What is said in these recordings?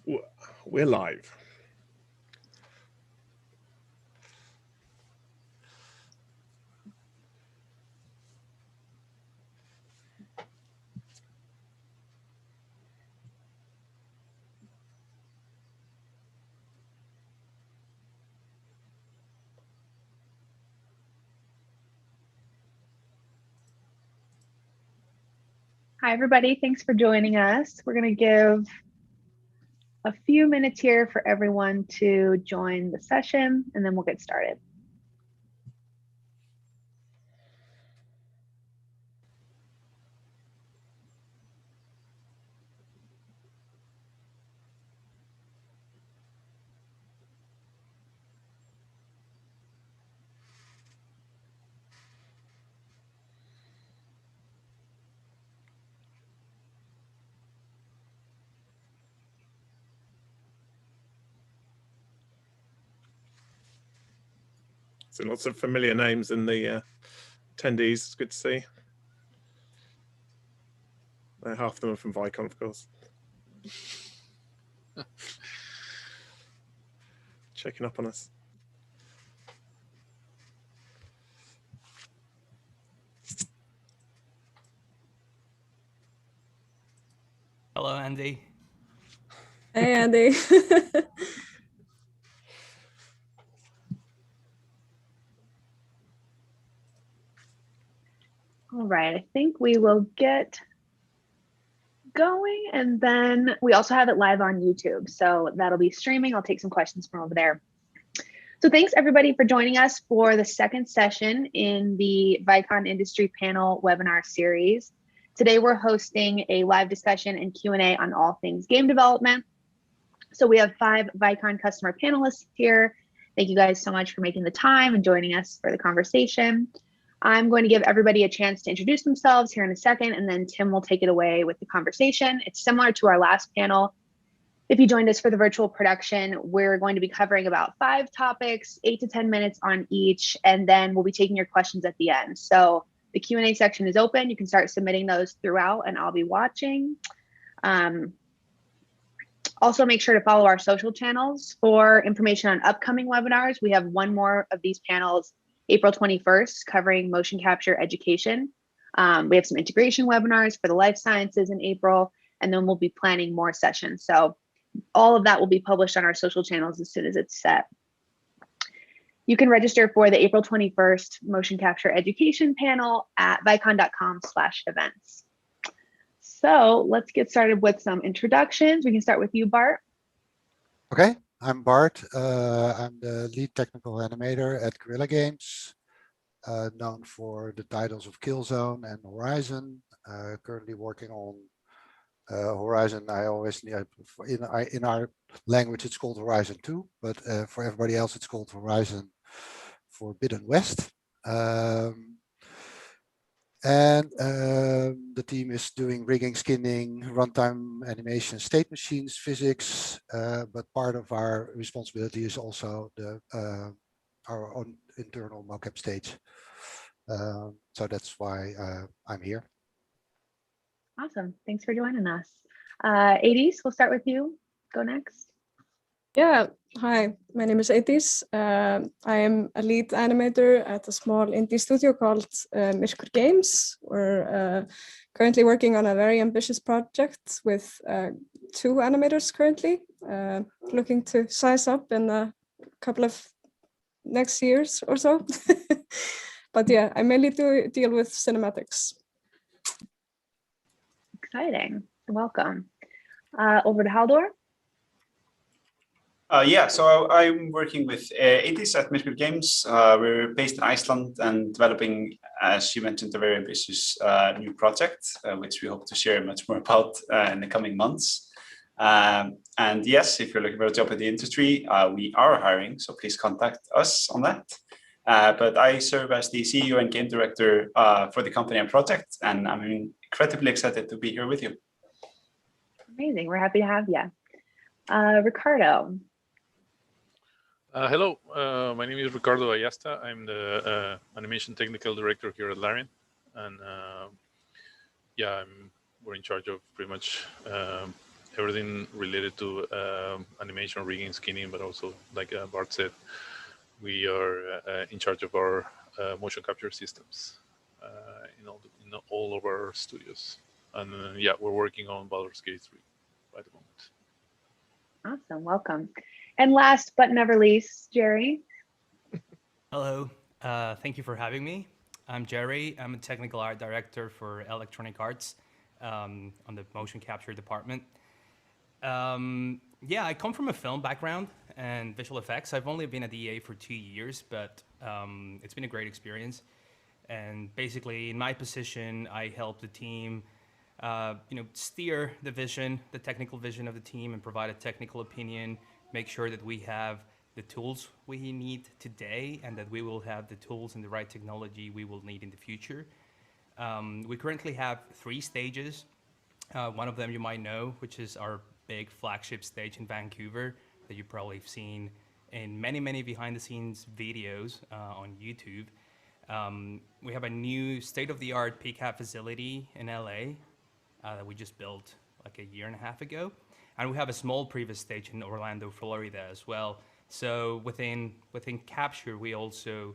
We're live. Hi, everybody. Thanks for joining us. We're going to give a few minutes here for everyone to join the session, and then we'll get started. So lots of familiar names in the attendees. It's good to see. Half of them are from Vicon, of course. Checking up on us. Hello, Andy. Hey, Andy. All right, I think we will get going, and then we also have it live on YouTube, so that'll be streaming. I'll take some questions from over there. So thanks everybody for joining us for the second session in the Vicon Industry Panel webinar series. Today we're hosting a live discussion and Q&A on all things game development. So we have 5 Vicon customer panelists here. Thank you guys so much for making the time and joining us for the conversation. I'm going to give everybody a chance to introduce themselves here in a second, and then Tim will take it away with the conversation. It's similar to our last panel. If you joined us for the virtual production, we're going to be covering about 5 topics, 8 to 10 minutes on each, and then we'll be taking your questions at the end. So the Q&A section is open. You can start submitting those throughout, and I'll be watching. Also, make sure to follow our social channels for information on upcoming webinars. We have one more of these panels April 21st, covering motion capture education. We have some integration webinars for the life sciences in April, and then we'll be planning more sessions. So all of that will be published on our social channels as soon as it's set. You can register for the April 21st motion capture education panel at vicon.com/events. So let's get started with some introductions. We can start with you, Bart. Okay, I'm Bart. I'm the lead technical animator at Guerrilla Games, known for the titles of Killzone and Horizon. Currently working on Horizon. I always in our language it's called Horizon 2, but for everybody else it's called Horizon Forbidden West. The team is doing rigging, skinning, runtime animation, state machines, physics, but part of our responsibility is also our own internal Mocap stage. So that's why I'm here. Awesome. Thanks for joining us. Adis, we'll start with you. Go next. Yeah, hi, my name is Etis. I am a lead animator at a small indie studio called Vicon Games. We're currently working on a very ambitious project with 2 animators currently, looking to size up in a couple of next years or so. But yeah, I mainly do deal with cinematics. Exciting. Welcome. Over to Haldor. Yeah, so I'm working with Etis at Vicon Games. We're based in Iceland and developing, as you mentioned, a very ambitious new project, which we hope to share much more about in the coming months. And yes, if you're looking for a job in the industry, we are hiring, so please contact us on that. But I serve as the CEO and game director for the company and project, and I'm incredibly excited to be here with you. Amazing. We're happy to have you. Ricardo. Hello, my name is Ricardo Ayasta. I'm the animation technical director here at Larian, and yeah, we're in charge of pretty much everything related to animation, rigging, skinning, but also, like Bart said, we are in charge of our motion capture systems in all of our studios. And yeah, we're working on Baldur's Gate 3 at the moment. Awesome, welcome. And last but never least, Jerry. Hello. Thank you for having me. I'm Jerry. I'm a technical art director for Electronic Arts on the motion capture department. Yeah, I come from a film background and visual effects. I've only been at EA for 2 years, but it's been a great experience. And basically, in my position, I help the team, steer the vision, the technical vision of the team, and provide a technical opinion. Make sure that we have the tools we need today, and that we will have the tools and the right technology we will need in the future. We currently have 3 stages. One of them you might know, which is our big flagship stage in Vancouver that you probably have seen in many behind-the-scenes videos on YouTube. We have a new state-of-the-art PCAP facility in LA that we just built like a year and a half ago. And we have a small previous stage in Orlando, Florida as well. So within Capture, we also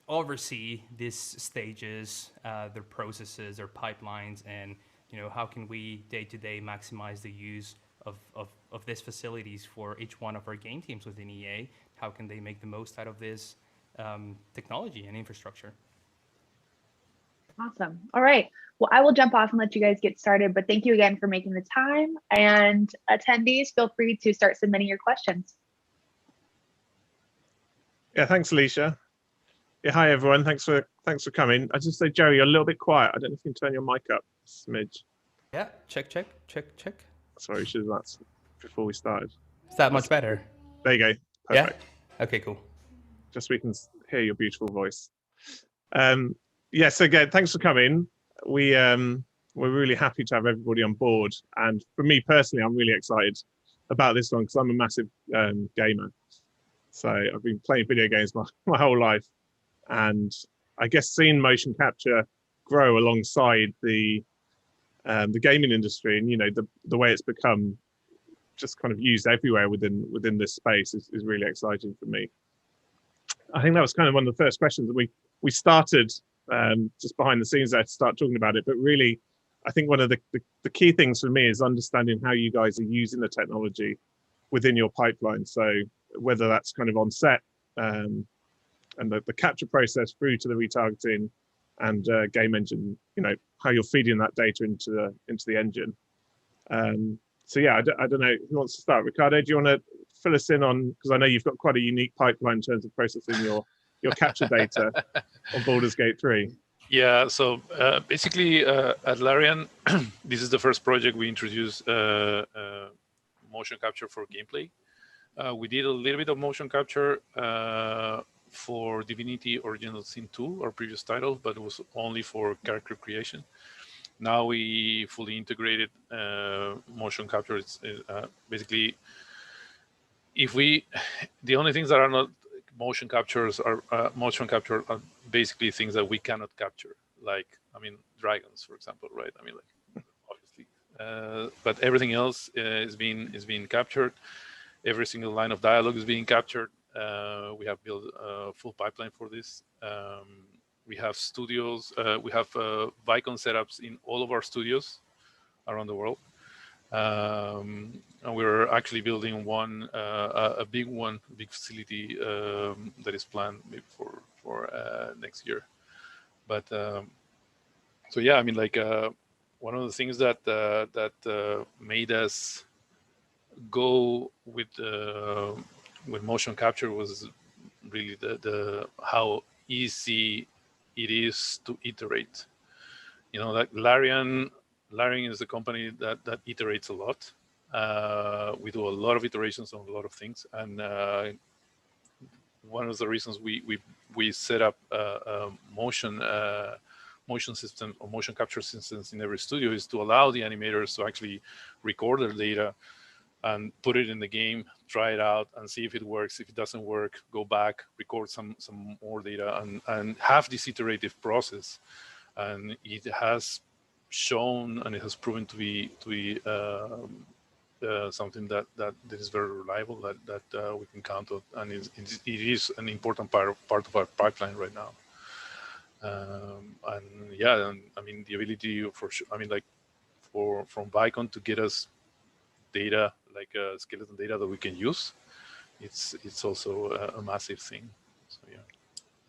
oversee these stages, their processes, their pipelines, and how can we day-to-day maximize the use of these facilities for each one of our game teams within EA? How can they make the most out of this technology and infrastructure? Awesome. All right. Well, I will jump off and let you guys get started, but thank you again for making the time. And attendees, feel free to start submitting your questions. Yeah, thanks, Alicia. Yeah, hi everyone. Thanks for coming. I just say, Jerry, you're a little bit quiet. I don't know if you can turn your mic up a smidge. Yeah, check. Sorry, should have asked before we started. Is that much better? There you go. Perfect. Yeah? Okay, cool. Just so we can hear your beautiful voice. Yes, again, thanks for coming. We're really happy to have everybody on board. And for me personally, I'm really excited about this one because I'm a massive gamer. So I've been playing video games my whole life. And I guess seeing motion capture grow alongside the gaming industry, and the way it's become just kind of used everywhere within this space is really exciting for me. I think that was kind of one of the first questions that we started just behind the scenes there to start talking about it. But really, I think one of the key things for me is understanding how you guys are using the technology within your pipeline. So whether that's kind of on set and the capture process through to the retargeting and game engine, how you're feeding that data into the engine. So yeah, I don't know who wants to start. Ricardo, do you want to fill us in on, because I know you've got quite a unique pipeline in terms of processing your capture data on Baldur's Gate 3. Yeah, so basically at Larian, this is the first project we introduced motion capture for gameplay. We did a little bit of motion capture for Divinity Original Sin 2, our previous title, but it was only for character creation. Now we fully integrated motion capture. It's basically, the only things that are not motion captures are basically things that we cannot capture, like dragons, for example, right? Obviously, but everything else is being captured. Every single line of dialogue is being captured. We have built a full pipeline for this. We have studios. We have Vicon setups in all of our studios around the world. And we're actually building a big facility that is planned maybe for next year. But so yeah, one of the things that made us go with motion capture was really the how easy it is to iterate. Like Larian is a company that iterates a lot. We do a lot of iterations on a lot of things, and one of the reasons we set up a motion system or motion capture systems in every studio is to allow the animators to actually record their data and put it in the game, try it out, and see if it works. If it doesn't work, go back, record some more data, and have this iterative process. And it has shown, and it has proven to be something that is very reliable, that we can count on, and it is an important part of our pipeline right now. And yeah, and I mean the ability for sure. I mean, like from Vicon to get us data like skeleton data that we can use, it's also a massive thing. So yeah.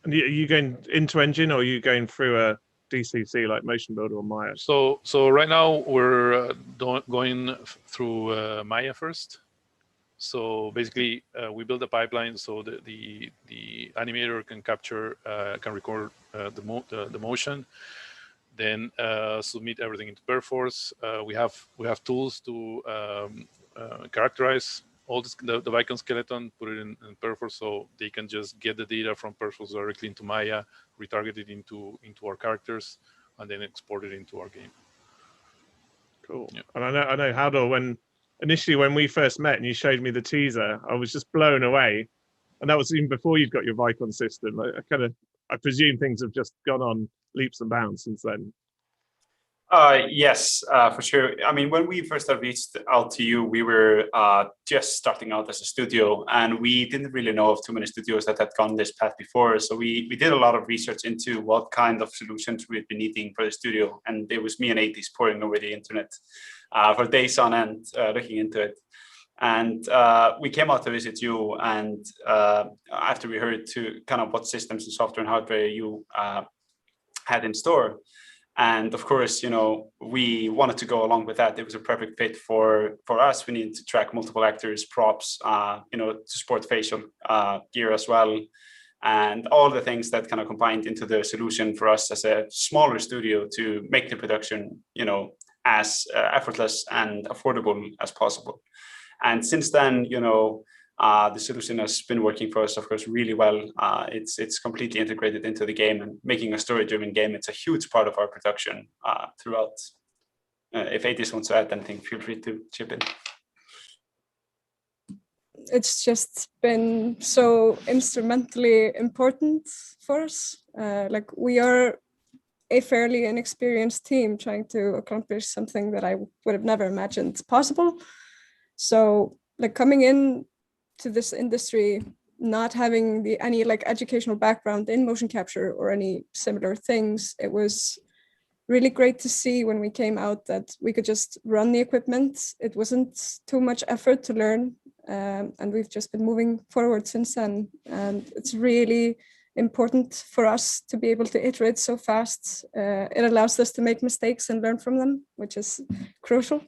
And are you going into Engine, or are you going through a DCC like Motion Builder or Maya? So right now we're going through Maya first. So basically, we build a pipeline so that the animator can capture, can record the motion, then submit everything into Perforce. We have tools to characterize all the Vicon skeleton, put it in Perforce, so they can just get the data from Perforce directly into Maya, retarget it into our characters, and then export it into our game. Cool. Yeah. And I know, Haldor, when we first met and you showed me the teaser, I was just blown away. And that was even before you'd got your Vicon system. I presume things have just gone on leaps and bounds since then. Yes, for sure. I mean, when we first reached out to you, we were just starting out as a studio, and we didn't really know of too many studios that had gone this path before. So we did a lot of research into what kind of solutions we'd be needing for the studio. And it was me and 80s pouring over the internet for days on end, looking into it. And we came out to visit you, and after we heard to kind of what systems and software and hardware you had in store. And of course, you know, we wanted to go along with that. It was a perfect fit for us. We needed to track multiple actors, props, you know, to support facial gear as well. And all the things that kind of combined into the solution for us as a smaller studio to make the production, you know, as effortless and affordable as possible. And since then, you know, the solution has been working for us, of course, really well. It's completely integrated into the game, and making a story-driven game, it's a huge part of our production throughout. If Adis wants to add anything, feel free to chip in. It's just been so instrumentally important for us. Like, we are a fairly inexperienced team trying to accomplish something that I would have never imagined possible. So, like, coming in to this industry, not having any like educational background in motion capture or any similar things, it was really great to see when we came out that we could just run the equipment. It wasn't too much effort to learn, and we've just been moving forward since then. And it's really important for us to be able to iterate so fast. It allows us to make mistakes and learn from them, which is crucial.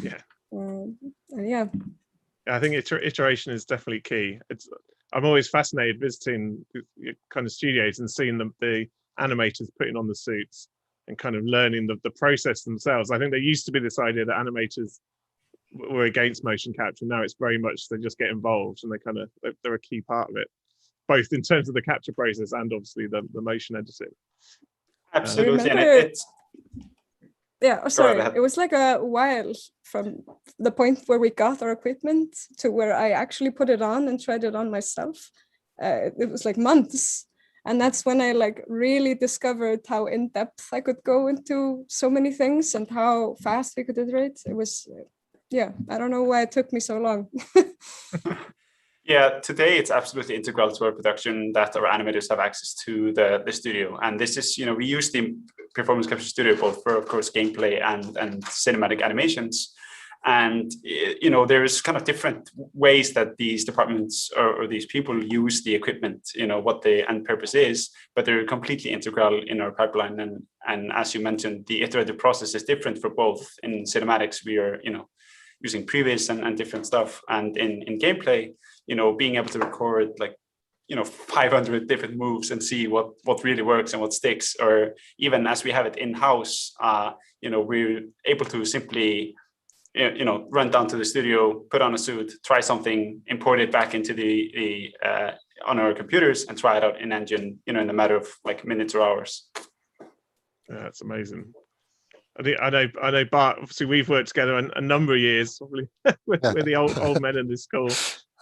Yeah. Yeah. I think iteration is definitely key. I'm always fascinated visiting kind of studios and seeing the animators putting on the suits and kind of learning the process themselves. I think there used to be this idea that animators were against motion capture. Now it's very much they just get involved, and they're a key part of it, both in terms of the capture process and obviously the motion editing. Absolutely. And yeah, oh, sorry. It was like a while from the point where we got our equipment to where I actually put it on and tried it on myself. It was like months. And that's when I like really discovered how in depth I could go into so many things and how fast we could iterate. It was, yeah, I don't know why it took me so long. Yeah, today it's absolutely integral to our production that our animators have access to the studio. And this is, you know, we use the Performance Capture Studio both for, of course, gameplay and cinematic animations. And, you know, there's kind of different ways that these departments or these people use the equipment, you know, what the end purpose is, but they're completely integral in our pipeline. And as you mentioned, the iterative process is different for both. In cinematics, we are, you know, using previs and different stuff. And in gameplay, you know, being able to record like, you know, 500 different moves and see what really works and what sticks, or even as we have it in-house, you know, we're able to simply, you know, run down to the studio, put on a suit, try something, import it back into the on our computers and try it out in Engine, you know, in a matter of like minutes or hours. Yeah, that's amazing. I know Bart, obviously we've worked together a number of years, probably with the old men in this school.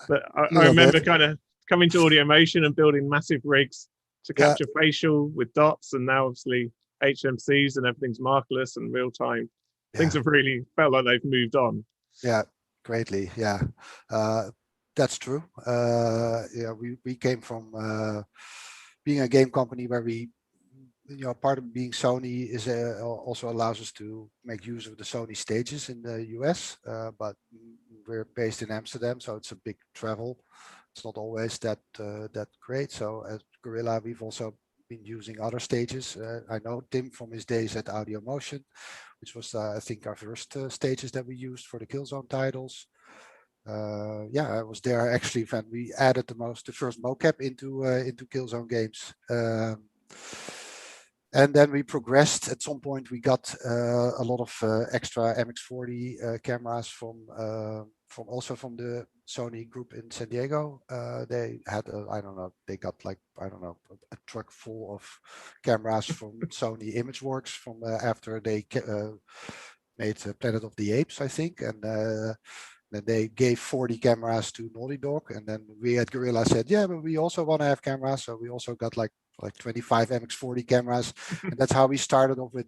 But I remember kind of coming to Audio Motion and building massive rigs to capture facial with dots, and now obviously HMCs and everything's markerless and real time. Things have really felt like they've moved on. Yeah, greatly. Yeah, that's true. Yeah, we came from being a game company where we, part of being Sony is also allows us to make use of the Sony stages in the US, but we're based in Amsterdam, so it's a big travel. It's not always that great. So at Gorilla, we've also been using other stages. I know Tim from his days at Audio Motion, which was I think our first stages that we used for the Killzone titles. Yeah, I was there actually when we added the first mocap into Killzone games. And then we progressed. At some point, we got a lot of extra MX40 cameras from the Sony group in San Diego. They had I don't know, they got like, I don't know, a truck full of cameras from Sony ImageWorks from after they made Planet of the Apes, I think, and then they gave 40 cameras to Naughty Dog, and then we at Gorilla said, yeah, but we also want to have cameras, so we also got like 25 MX40 cameras, and that's how we started off with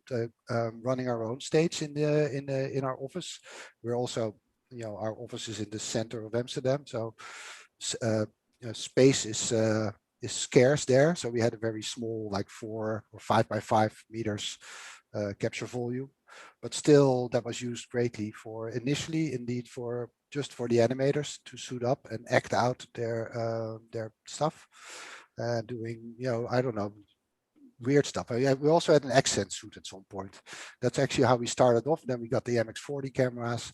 running our own stage in our office. We're also, our office is in the center of Amsterdam, so space is scarce there. So we had a very small, like 4 or 5 by 5 meters capture volume, but still that was used greatly for initially, indeed, for just for the animators to suit up and act out their stuff, doing, I don't know, weird stuff. We also had an accent suit at some point. That's actually how we started off. Then we got the MX40 cameras,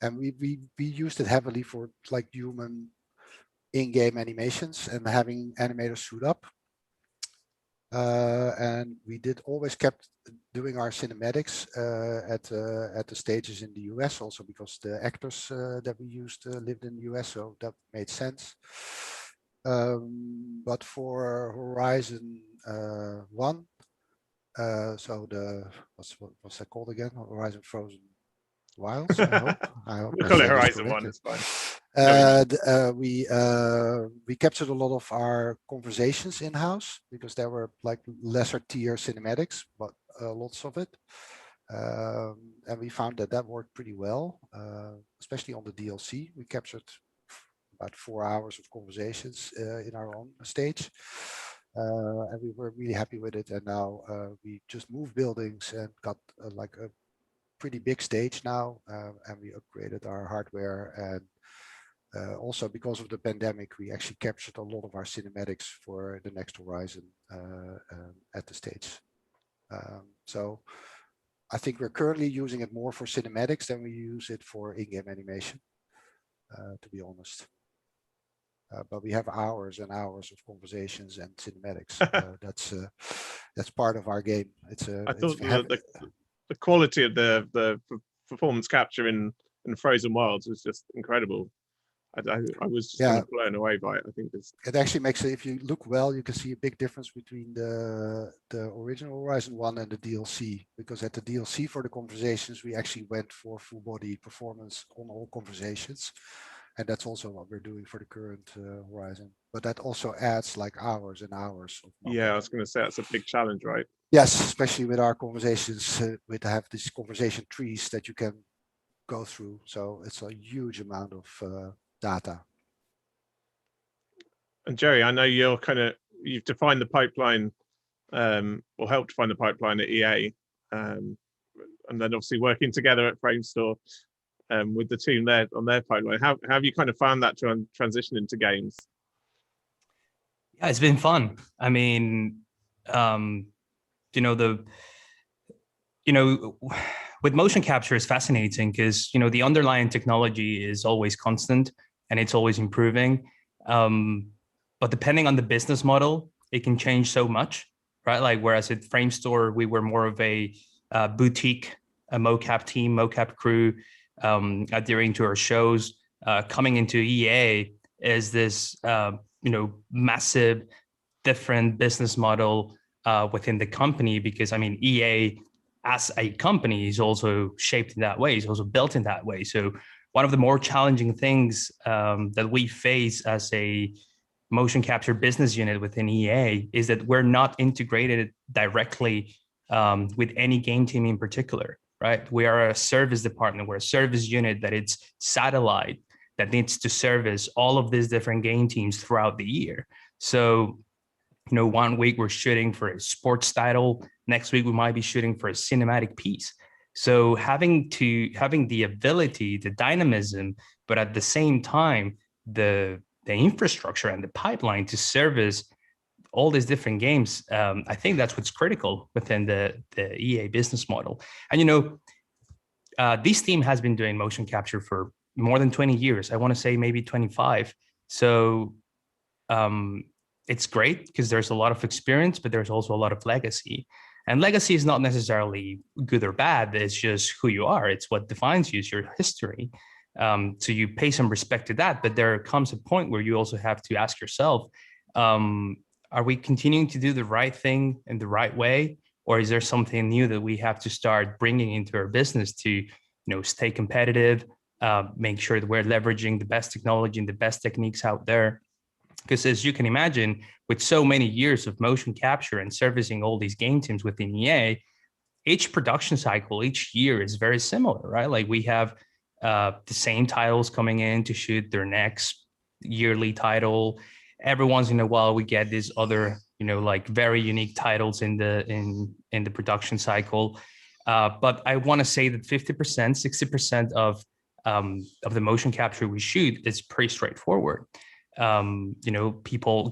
and we used it heavily for like human in-game animations and having animators suit up. And we always kept doing our cinematics at the stages in the US, also because the actors that we used lived in the US, so that made sense. But for Horizon 1, so what's that called again? Horizon Frozen Wilds. I hope we I call it said this Horizon correctly. 1. It's fine. We captured a lot of our conversations in-house because there were like lesser tier cinematics, but lots of it. And we found that worked pretty well, especially on the DLC. We captured about 4 hours of conversations in our own stage. And we were really happy with it. And now we just moved buildings and got like a pretty big stage now, and we upgraded our hardware. And also because of the pandemic, we actually captured a lot of our cinematics for the next Horizon at the stage. So I think we're currently using it more for cinematics than we use it for in-game animation, to be honest. But we have hours and hours of conversations and cinematics. That's part of our game. I thought the quality of the performance capture in Frozen Wilds was just incredible. I was just kind of blown away by it. I think it actually makes it, if you look well, you can see a big difference between the original Horizon 1 and the DLC, because at the DLC for the conversations, we actually went for full body performance on all conversations. And that's also what we're doing for the current Horizon. But that also adds like hours and hours. Yeah, I was going to say that's a big challenge, right? Yes, especially with our conversations, with have these conversation trees that you can go through. So it's a huge amount of data. And Jerry, I know you've defined the pipeline, or helped define the pipeline at EA, and then obviously working together at Framestore with the team there on their pipeline. How have you kind of found that to transition into games? Yeah, it's been fun. I mean, with motion capture is fascinating because the underlying technology is always constant and it's always improving. But depending on the business model, it can change so much, right? Like whereas at Framestore, we were more of a boutique, a mocap team, mocap crew, adhering to our shows. Coming into EA is this, massive, different business model within the company, because I mean, EA as a company is also shaped in that way, is also built in that way. So one of the more challenging things that we face as a motion capture business unit within EA is that we're not integrated directly with any game team in particular, right? We are a service department. We're a service unit that it's satellite that needs to service all of these different game teams throughout the year. So, you know, one week we're shooting for a sports title. Next week we might be shooting for a cinematic piece. So having the ability, the dynamism, but at the same time, the infrastructure and the pipeline to service all these different games, I think that's what's critical within the EA business model. And, you know, this team has been doing motion capture for more than 20 years. I want to say maybe 25. So it's great because there's a lot of experience, but there's also a lot of legacy. And legacy is not necessarily good or bad. It's just who you are. It's what defines you, it's your history. So you pay some respect to that, but there comes a point where you also have to ask yourself, are we continuing to do the right thing in the right way? Or is there something new that we have to start bringing into our business to, you know, stay competitive, make sure that we're leveraging the best technology and the best techniques out there? Because as you can imagine, with so many years of motion capture and servicing all these game teams within EA, each production cycle, each year is very similar, right? Like we have the same titles coming in to shoot their next yearly title. Every once in a while, we get these other, you know, like very unique titles in the production cycle. But I want to say that 50%, 60% of the motion capture we shoot is pretty straightforward. You know,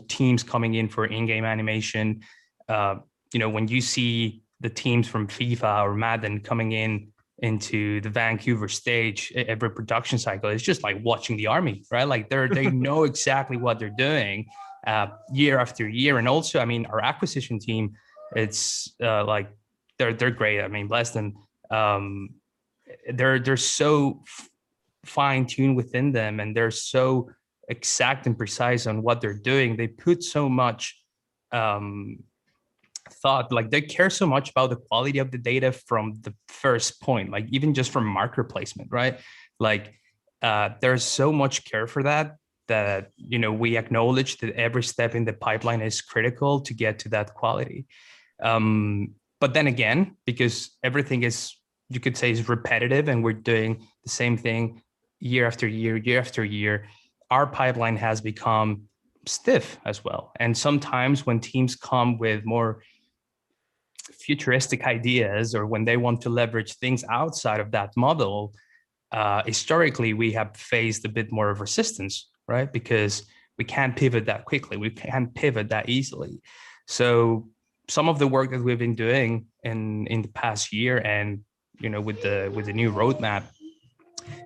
teams coming in for in-game animation. You know, when you see the teams from FIFA or Madden coming into the Vancouver stage every production cycle, it's just like watching the army, right? Like they know exactly what they're doing year after year. And also, I mean, our acquisition team, it's like they're great. I mean, bless them. They're so fine-tuned within them, and they're so exact and precise on what they're doing. They put so much thought, like they care so much about the quality of the data from the first point, like even just from marker placement, right? Like there's so much care for that, you know, we acknowledge that every step in the pipeline is critical to get to that quality. But then again, because everything is, you could say, is repetitive and we're doing the same thing year after year, our pipeline has become stiff as well. And sometimes when teams come with more futuristic ideas, or when they want to leverage things outside of that model, historically, we have faced a bit more of resistance, right? Because we can't pivot that quickly. We can't pivot that easily. So some of the work that we've been doing in the past year, and, you know, with the new roadmap,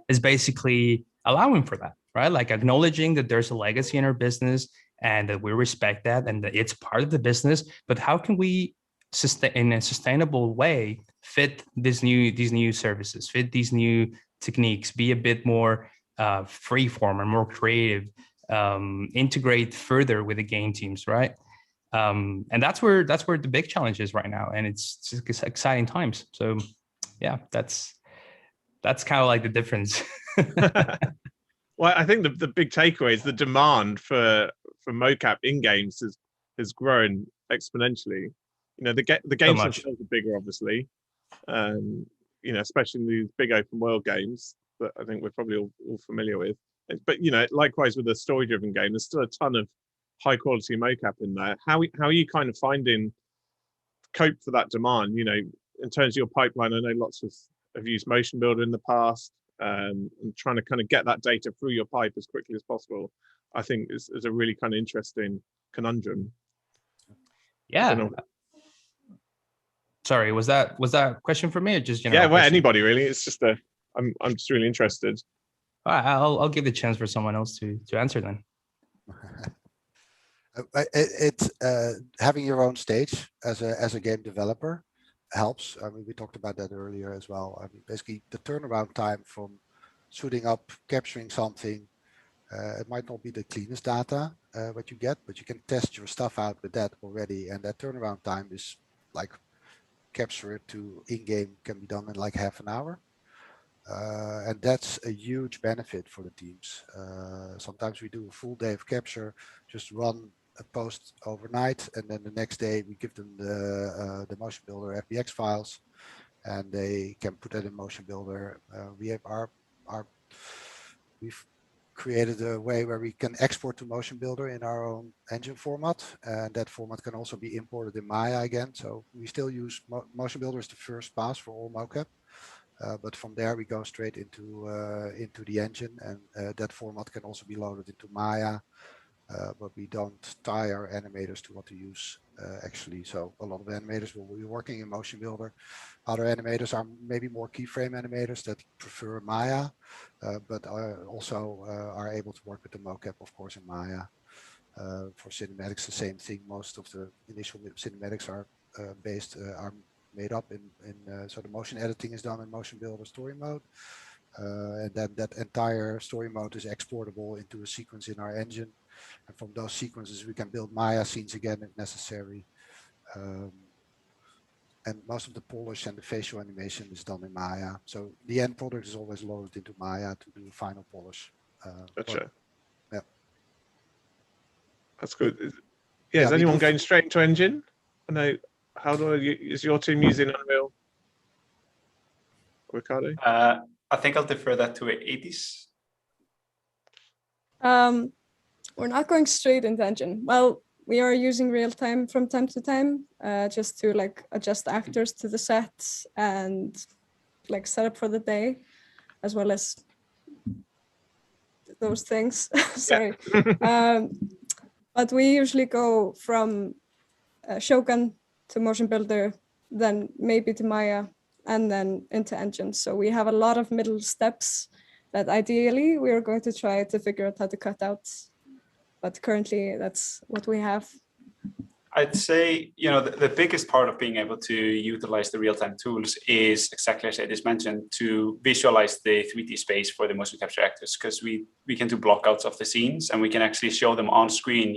is basically allowing for that, right? Like acknowledging that there's a legacy in our business and that we respect that and that it's part of the business, but how can we in a sustainable way fit these new services, fit these new techniques, be a bit more free form and more creative, integrate further with the game teams, right? And that's where the big challenge is right now, and it's exciting times. So yeah, that's kind of like the difference. Well, I think the big takeaway is the demand for mocap in games has grown exponentially. You know, the games themselves are bigger, obviously. You know, especially in these big open world games that I think we're probably all familiar with. But you know, likewise with a story-driven game, there's still a ton of high-quality mocap in there. How are you kind of finding cope for that demand? You know, in terms of your pipeline, I know lots have used Motion Builder in the past, and trying to kind of get that data through your pipe as quickly as possible, I think is a really kind of interesting conundrum. Yeah. Sorry, was that a question for me, or just yeah? Well, anybody really. It's just I'm just really interested. I'll give the chance for someone else to answer then. It's having your own stage as a game developer helps. I mean, we talked about that earlier as well. I mean, basically the turnaround time from shooting up, capturing something, it might not be the cleanest data what you get, but you can test your stuff out with that already, and that turnaround time is like capture it to in-game can be done in like half an hour. And that's a huge benefit for the teams. Sometimes we do a full day of capture, just run a post overnight, and then the next day we give them the motion builder FBX files, and they can put that in Motion Builder. We've created a way where we can export to Motion Builder in our own engine format, and that format can also be imported in Maya again. So we still use Motion Builder as the first pass for all mocap, but from there we go straight into the engine, and that format can also be loaded into Maya. But we don't tie our animators to what to use actually. So a lot of animators will be working in Motion Builder. Other animators are maybe more keyframe animators that prefer Maya, but also are able to work with the mocap, of course, in Maya. For cinematics, the same thing. Most of the initial cinematics are made up in so the motion editing is done in Motion Builder story mode. And then that entire story mode is exportable into a sequence in our engine. And from those sequences, we can build Maya scenes again if necessary. And most of the polish and the facial animation is done in Maya. So the end product is always loaded into Maya to do the final polish. Gotcha. Yeah. That's good. Yeah, is anyone going straight into Engine? I know. Is your team using Unreal? Ricardo? I think I'll defer that to 80s. We're not going straight into Engine. Well, we are using real time from time to time, just to like adjust actors to the set and like set up for the day, as well as those things. Sorry. But we usually go from Shogun to Motion Builder, then maybe to Maya, and then into Engine. So we have a lot of middle steps that ideally we are going to try to figure out how to cut out. But currently that's what we have. I'd say, the biggest part of being able to utilize the real-time tools is exactly as I just mentioned, to visualize the 3D space for the motion capture actors, because we can do blockouts of the scenes and we can actually show them on screen,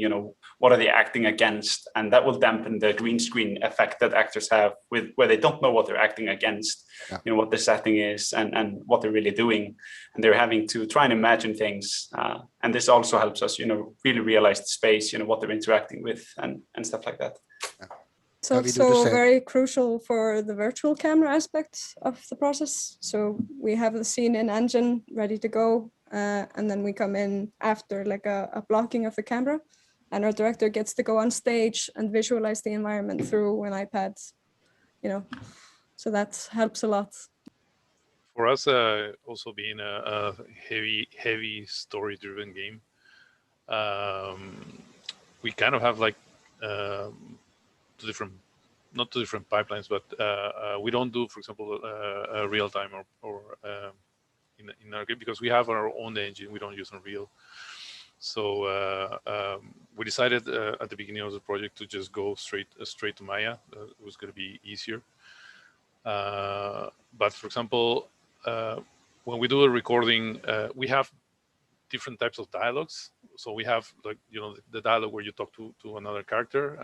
what are they acting against, and that will dampen the green screen effect that actors have where they don't know what they're acting against, what the setting is and what they're really doing, and they're having to try and imagine things. And this also helps us, really realize the space, what they're interacting with and stuff like that. It's also very crucial for the virtual camera aspect of the process. So we have the scene in Engine ready to go, and then we come in after like a blocking of the camera, and our director gets to go on stage and visualize the environment through an iPad, so that helps a lot. For us, also being a heavy story-driven game, we kind of have like not two different pipelines, but we don't do, for example, real time or in our game, because we have our own engine. We don't use Unreal. So we decided at the beginning of the project to just go straight to Maya. It was going to be easier. But for example, when we do a recording, we have different types of dialogues. So we have like, the dialogue where you talk to another character,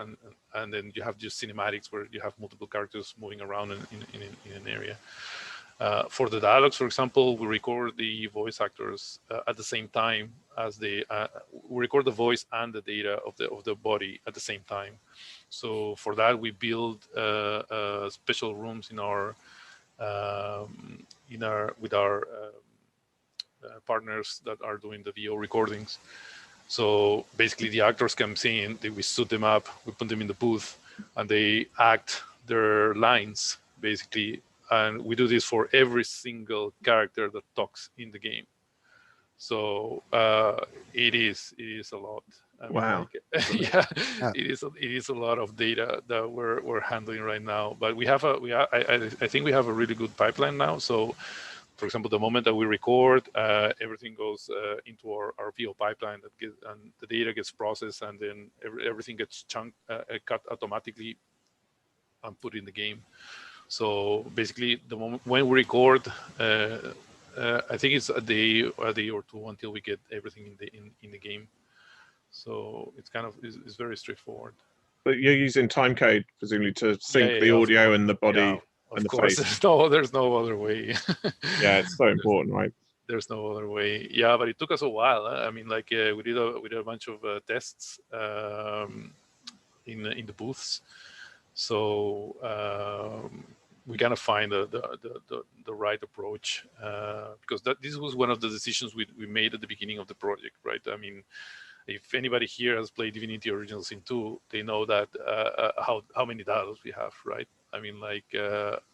and then you have just cinematics where you have multiple characters moving around in an area. For the dialogues, for example, we record the voice actors at the same time as we record the voice and the data of the body at the same time. So for that, we build special rooms with our partners that are doing the VO recordings. So basically, the actors come in, we suit them up, we put them in the booth, and they act their lines basically. And we do this for every single character that talks in the game. So it is a lot. Wow. It is a lot of data that we're handling right now. But I think we have a really good pipeline now. So, for example, the moment that we record, everything goes into our VO pipeline and the data gets processed, and then everything gets cut automatically and put in the game. So basically, the moment when we record, I think it's a day or two until we get everything in the game. So it's it's very straightforward. But you're using timecode presumably to sync the audio and the body and the face. There's no other way. Yeah, it's so important, right? There's no other way. Yeah, but it took us a while. I mean, like we did a bunch of tests in the booths. So we gotta find the right approach, because this was one of the decisions we made at the beginning of the project, right? I mean, if anybody here has played Divinity Original Sin 2, they know that how many dialogues we have, right? I mean, like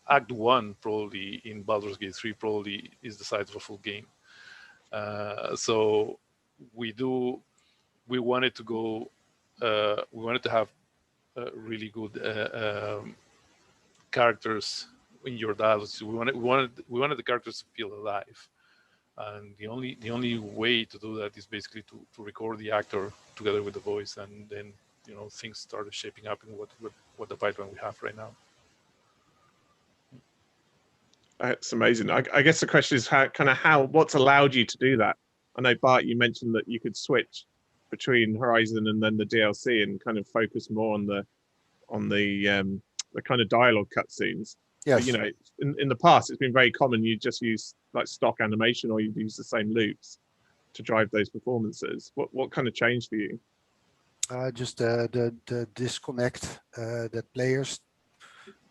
Act 1 probably in Baldur's Gate 3 probably is the size of a full game. So we wanted to go, we wanted to have really good characters in your dialogues. We wanted the characters to feel alive. And the only way to do that is basically to record the actor together with the voice, and then things started shaping up in what the pipeline we have right now. That's amazing. I guess the question is what's allowed you to do that? I know, Bart, you mentioned that you could switch between Horizon and then the DLC and kind of focus more on the kind of dialogue cutscenes. Yes. But, in the past, it's been very common. You just use like stock animation, or you use the same loops to drive those performances. What kind of changed for you? Just the disconnect that players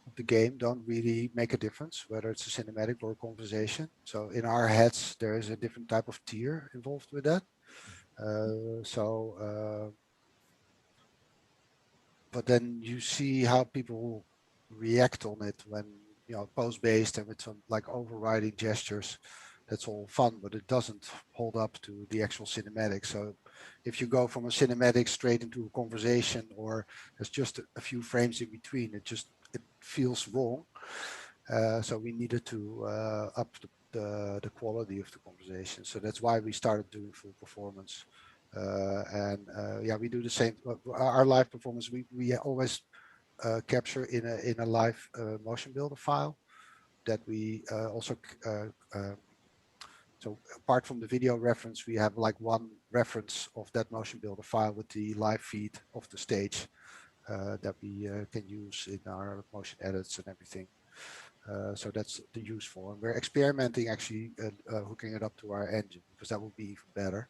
of the game don't really make a difference, whether it's a cinematic or a conversation. So in our heads, there is a different type of tier involved with that. But then you see how people react on it when post-based and with some like overriding gestures. That's all fun, but it doesn't hold up to the actual cinematic. So if you go from a cinematic straight into a conversation, or there's just a few frames in between, it feels wrong. So we needed to up the quality of the conversation. So that's why we started doing full performance. Yeah, we do the same. Our live performance, we always capture in a live motion builder file that we also so apart from the video reference, we have like one reference of that motion builder file with the live feed of the stage that we can use in our motion edits and everything. So that's the useful, and we're experimenting actually hooking it up to our engine, because that would be even better.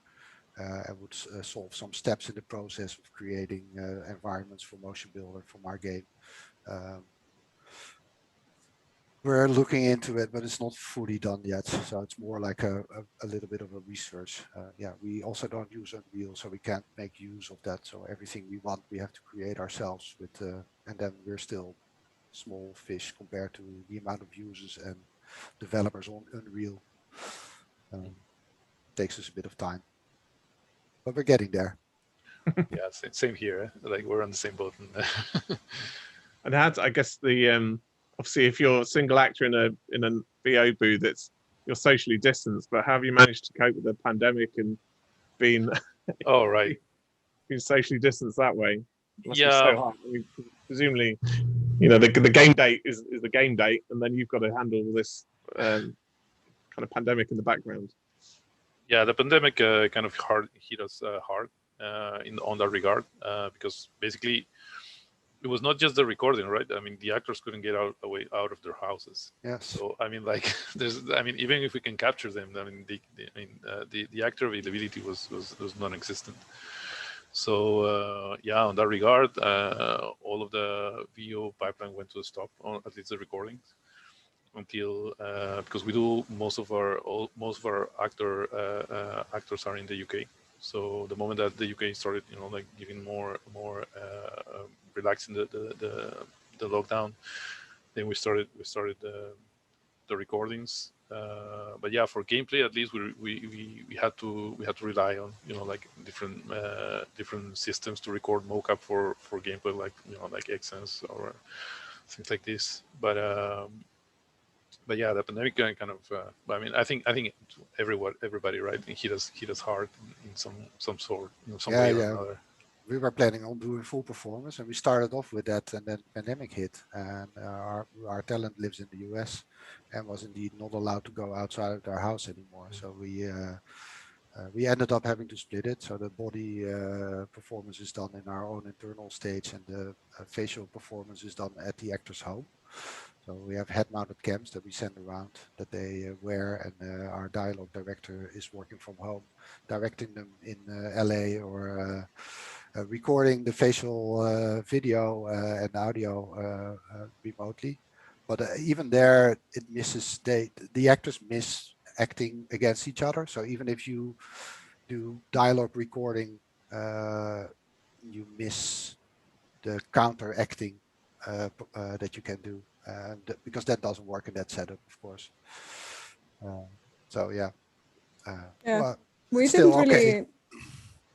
And would solve some steps in the process of creating environments for motion builder from our game. We're looking into it, but it's not fully done yet. So it's more like a little bit of a research. Yeah, we also don't use Unreal, so we can't make use of that. So everything we want, we have to create ourselves with, and then we're still small fish compared to the amount of users and developers on Unreal. Takes us a bit of time, but we're getting there. Yeah, same here. Like we're on the same boat. And I guess the obviously, if you're a single actor in a VO booth, you're socially distanced. But how have you managed to cope with the pandemic and being right, being socially distanced that way? It must be yeah. so hard. I mean, presumably, the game date is the game date, and then you've got to handle this kind of pandemic in the background. Yeah, the pandemic kind of hit us hard on that regard, because basically it was not just the recording, right? I mean, the actors couldn't get out of their houses. Yes. So I mean, like, even if we can capture them, I mean, the actor availability was non-existent. So yeah, on that regard, all of the VO pipeline went to a stop, on at least the recordings, until because we do most of our actors are in the UK. So the moment that the UK started, like giving more relaxing the lockdown, then we started the recordings. But yeah, for gameplay, at least we had to rely on like different systems to record mocap for gameplay, like like Xsense or things like this. But yeah, the pandemic kind of. I mean, I think everybody, right? Hit us hard in some sort, some way or another. We were planning on doing full performance, and we started off with that, and then pandemic hit, and our talent lives in the US, and was indeed not allowed to go outside of their house anymore. So we ended up having to split it. So the body performance is done in our own internal stage, and the facial performance is done at the actor's home. So we have head-mounted cams that we send around that they wear, and our dialogue director is working from home, directing them in LA, or recording the facial video and audio remotely. but even there, it misses. The actors miss acting against each other. So even if you do dialogue recording, you miss the counteracting that you can do, because that doesn't work in that setup, of course. So yeah, Yeah, well, we still didn't okay. really.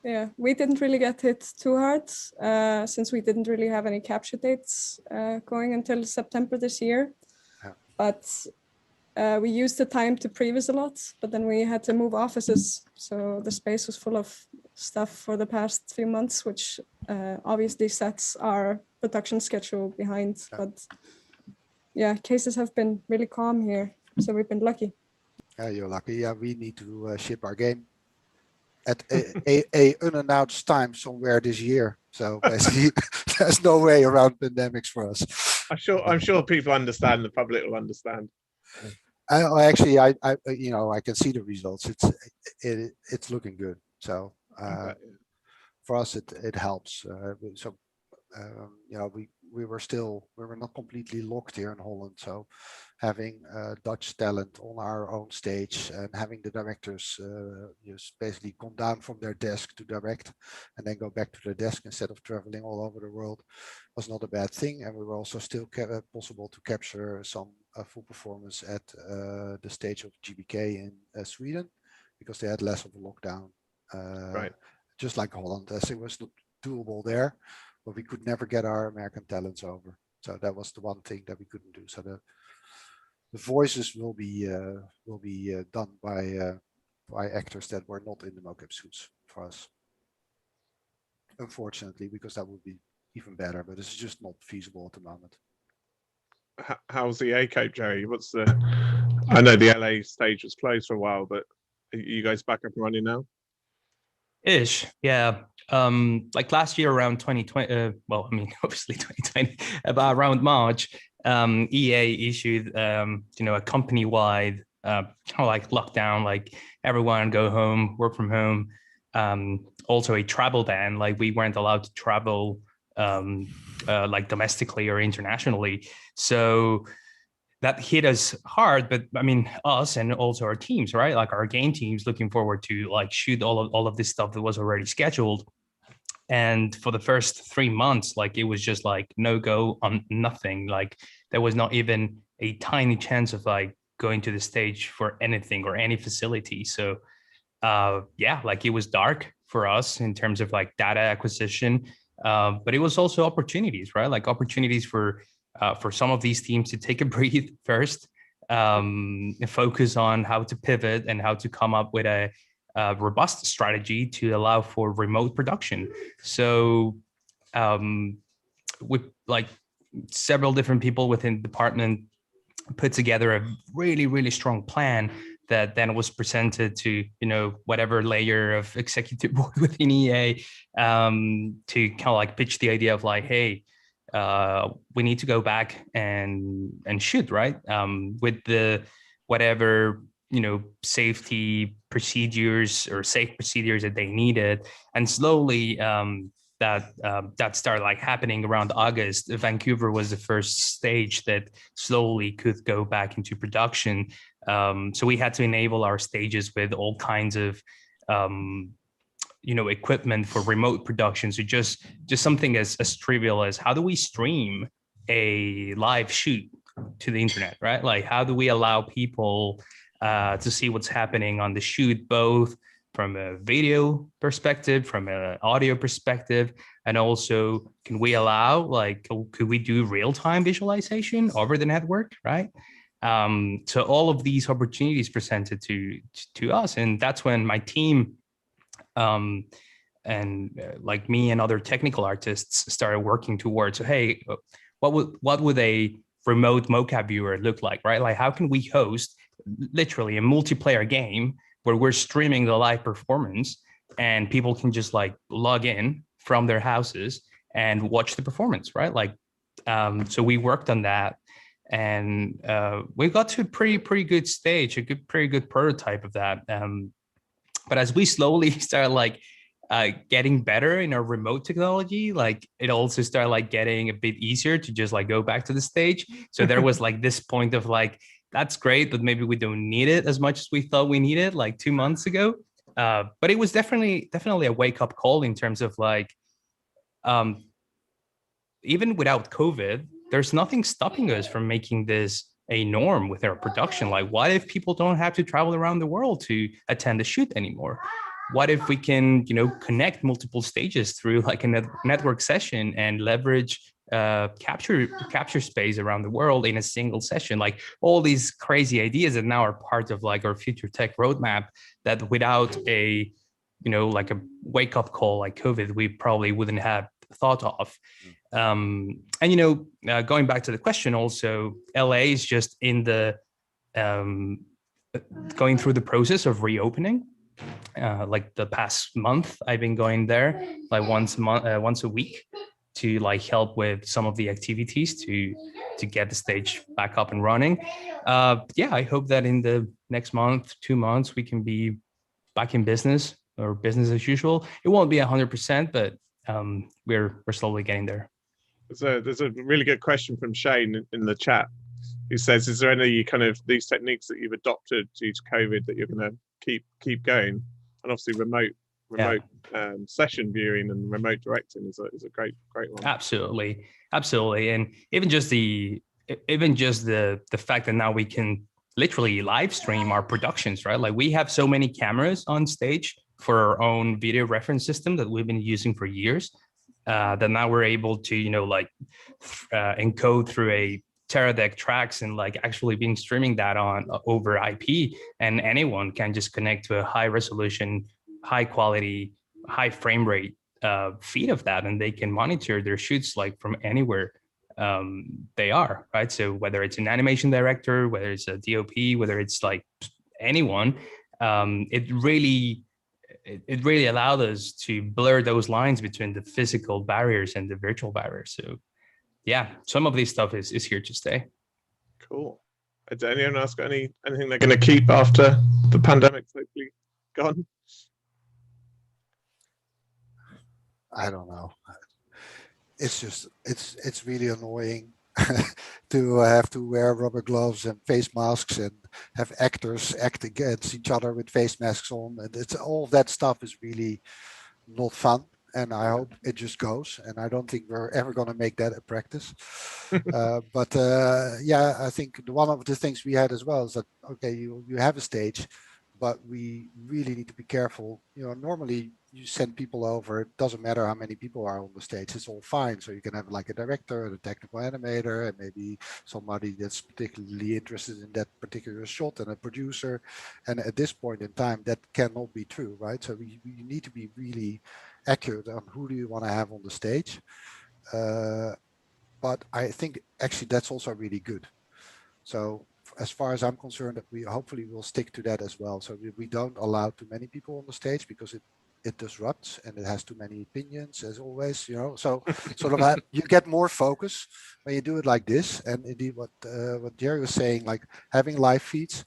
Yeah, we didn't really get hit too hard since we didn't really have any capture dates going until September this year. Yeah. But we used the time to previs a lot, but then we had to move offices. So the space was full of stuff for the past few months, which obviously sets our production schedule behind. Yeah. But yeah, cases have been really calm here. So we've been lucky. Yeah, you're lucky. Yeah, we need to ship our game at a unannounced time somewhere this year. So basically, there's no way around pandemics for us. I'm sure people understand. The public will understand. Actually, I can see the results. It's looking good. So for us, it helps. So we were not completely locked here in Holland. So having Dutch talent on our own stage and having the directors just basically come down from their desk to direct and then go back to their desk instead of traveling all over the world was not a bad thing. And we were also still possible to capture some full performance at the stage of GBK in Sweden, because they had less of a lockdown, Right. just like Holland, as it was doable there, but we could never get our American talents over. So that was the one thing that we couldn't do. So the voices will be done by actors that were not in the mocap suits for us, unfortunately, because that would be even better, but it's just not feasible at the moment. How's the A Cape, Jerry? I know the LA stage was closed for a while, but are you guys back up and running now? Ish, yeah. Like last year around 2020, well, I mean, obviously 2020, about around March, EA issued, a company-wide kind of like lockdown, like everyone go home, work from home. Also a travel ban, like we weren't allowed to travel like domestically or internationally. So that hit us hard, but I mean, us and also our teams, right? Like our game teams looking forward to like shoot all of this stuff that was already scheduled. And for the first 3 months, like it was just like no go on nothing. Like there was not even a tiny chance of like going to the stage for anything or any facility. So yeah, like it was dark for us in terms of like data acquisition, but it was also opportunities, right? Like opportunities for some of these teams to take a breath first, focus on how to pivot and how to come up with a robust strategy to allow for remote production. So with like several different people within the department put together a really, really strong plan that then was presented to, whatever layer of executive board within EA to kind of like pitch the idea of like, hey, we need to go back and shoot, right? With the whatever, safety procedures or safe procedures that they needed. And slowly that started like happening around August. Vancouver was the first stage that slowly could go back into production. So we had to enable our stages with all kinds of equipment for remote production. So just something as trivial as how do we stream a live shoot to the internet, right? Like how do we allow people to see what's happening on the shoot, both from a video perspective, from an audio perspective, and also can we allow, like, could we do real-time visualization over the network, right? So all of these opportunities presented to us, and that's when my team like me and other technical artists started working towards, hey, what would a remote mocap viewer look like, right? Like how can we host literally a multiplayer game where we're streaming the live performance and people can just like log in from their houses and watch the performance, right? Like, so we worked on that, and we got to a pretty good stage, pretty good prototype of that. But as we slowly started like getting better in our remote technology, like it also started like getting a bit easier to just like go back to the stage. So there was like this point of like, that's great, but maybe we don't need it as much as we thought we needed like 2 months ago. But it was definitely a wake up call in terms of like, even without COVID, there's nothing stopping us from making this a norm with our production. Like, what if people don't have to travel around the world to attend a shoot anymore? What if we can, connect multiple stages through like a network session and leverage capture space around the world in a single session? Like all these crazy ideas that now are part of like our future tech roadmap, that without a, like a wake up call like COVID, we probably wouldn't have thought of. And going back to the question, also LA is just in the going through the process of reopening. Like the past month, I've been going there like once a week to like help with some of the activities to get the stage back up and running. I hope that in the next month, 2 months, we can be back in business or business as usual. It won't be 100%, but we're slowly getting there. There's a really good question from Shane in the chat, who says, is there any kind of these techniques that you've adopted due to COVID that you're going to keep going? And obviously remote session viewing and remote directing is a great one. Absolutely. And even just the fact that now we can literally live stream our productions, right? Like we have so many cameras on stage for our own video reference system that we've been using for years, that now we're able to, encode through a Teradek tracks and like actually being streaming that on over IP, and anyone can just connect to a high resolution, high quality, high frame rate feed of that, and they can monitor their shoots like from anywhere they are, right? So whether it's an animation director, whether it's a DOP, whether it's like anyone, it really allowed us to blur those lines between the physical barriers and the virtual barriers. So yeah, some of this stuff is here to stay. Cool. Has anyone else got anything they're going to keep after the pandemic's hopefully gone? I don't know. It's just, it's really annoying to have to wear rubber gloves and face masks and have actors act against each other with face masks on. And it's all that stuff is really not fun. And I hope it just goes. And I don't think we're ever going to make that a practice. But I think one of the things we had as well is that, okay, you have a stage, but we really need to be careful. Normally you send people over, it doesn't matter how many people are on the stage, it's all fine. So you can have like a director and a technical animator and maybe somebody that's particularly interested in that particular shot and a producer. And at this point in time, that cannot be true, right? So we need to be really accurate on who do you want to have on the stage. But I think actually that's also really good. So as far as I'm concerned, that we hopefully will stick to that as well. So we don't allow too many people on the stage because it disrupts and it has too many opinions, as always, so sort of you get more focus when you do it like this. And indeed what Jerry was saying, like having live feeds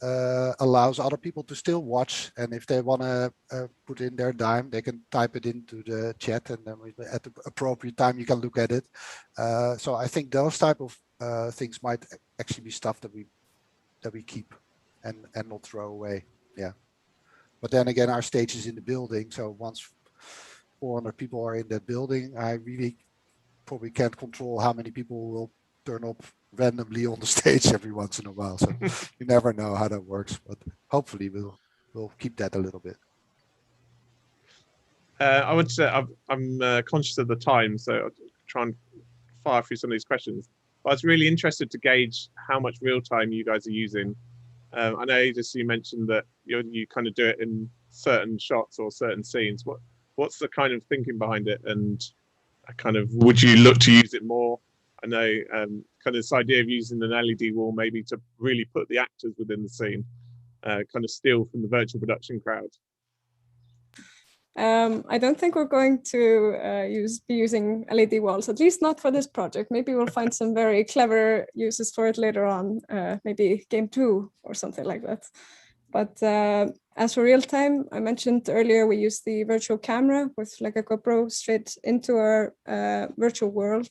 allows other people to still watch, and if they want to put in their dime, they can type it into the chat, and then at the appropriate time you can look at it. So I think those type of things might actually be stuff that we keep and not throw away. Yeah. But then again, our stage is in the building. So once 400 people are in that building, I really probably can't control how many people will turn up randomly on the stage every once in a while. So you never know how that works, but hopefully we'll keep that a little bit. I would say I'm conscious of the time, so I'll try and fire through some of these questions. But I was really interested to gauge how much real time you guys are using. I know you mentioned that you kind of do it in certain shots or certain scenes. What's the kind of thinking behind it, and kind of would you look to use it more? I know kind of this idea of using an LED wall maybe to really put the actors within the scene, kind of steal from the virtual production crowd. I don't think we're going to be using LED walls, at least not for this project. Maybe we'll find some very clever uses for it later on, maybe game 2 or something like that. But As for real time, I mentioned earlier we use the virtual camera with like a GoPro straight into our virtual world.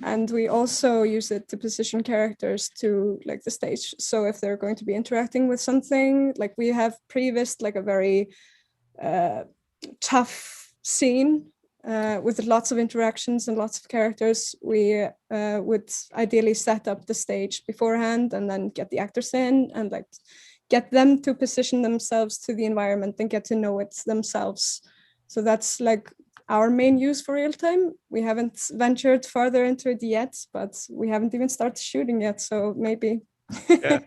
And we also use it to position characters to like the stage. So if they're going to be interacting with something, like we have prevised like a very tough scene with lots of interactions and lots of characters, we would ideally set up the stage beforehand and then get the actors in and like get them to position themselves to the environment and get to know it themselves. So that's like our main use for real time. We haven't ventured further into it yet, but we haven't even started shooting yet. So maybe. Yeah,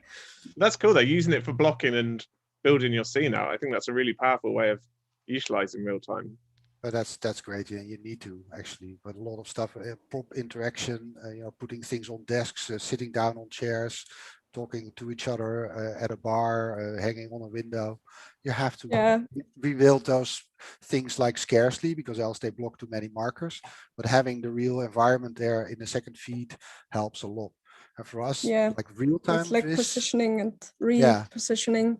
that's cool. They're using it for blocking and building your scene out. I think that's a really powerful way of utilizing real time. But that's great. Yeah, you need to actually, but a lot of stuff, prop interaction, putting things on desks, sitting down on chairs, talking to each other at a bar, hanging on a window. You have to rebuild those things like scarcely, because else they block too many markers. But having the real environment there in the second feed helps a lot. And for us, like real time, it's like positioning and repositioning.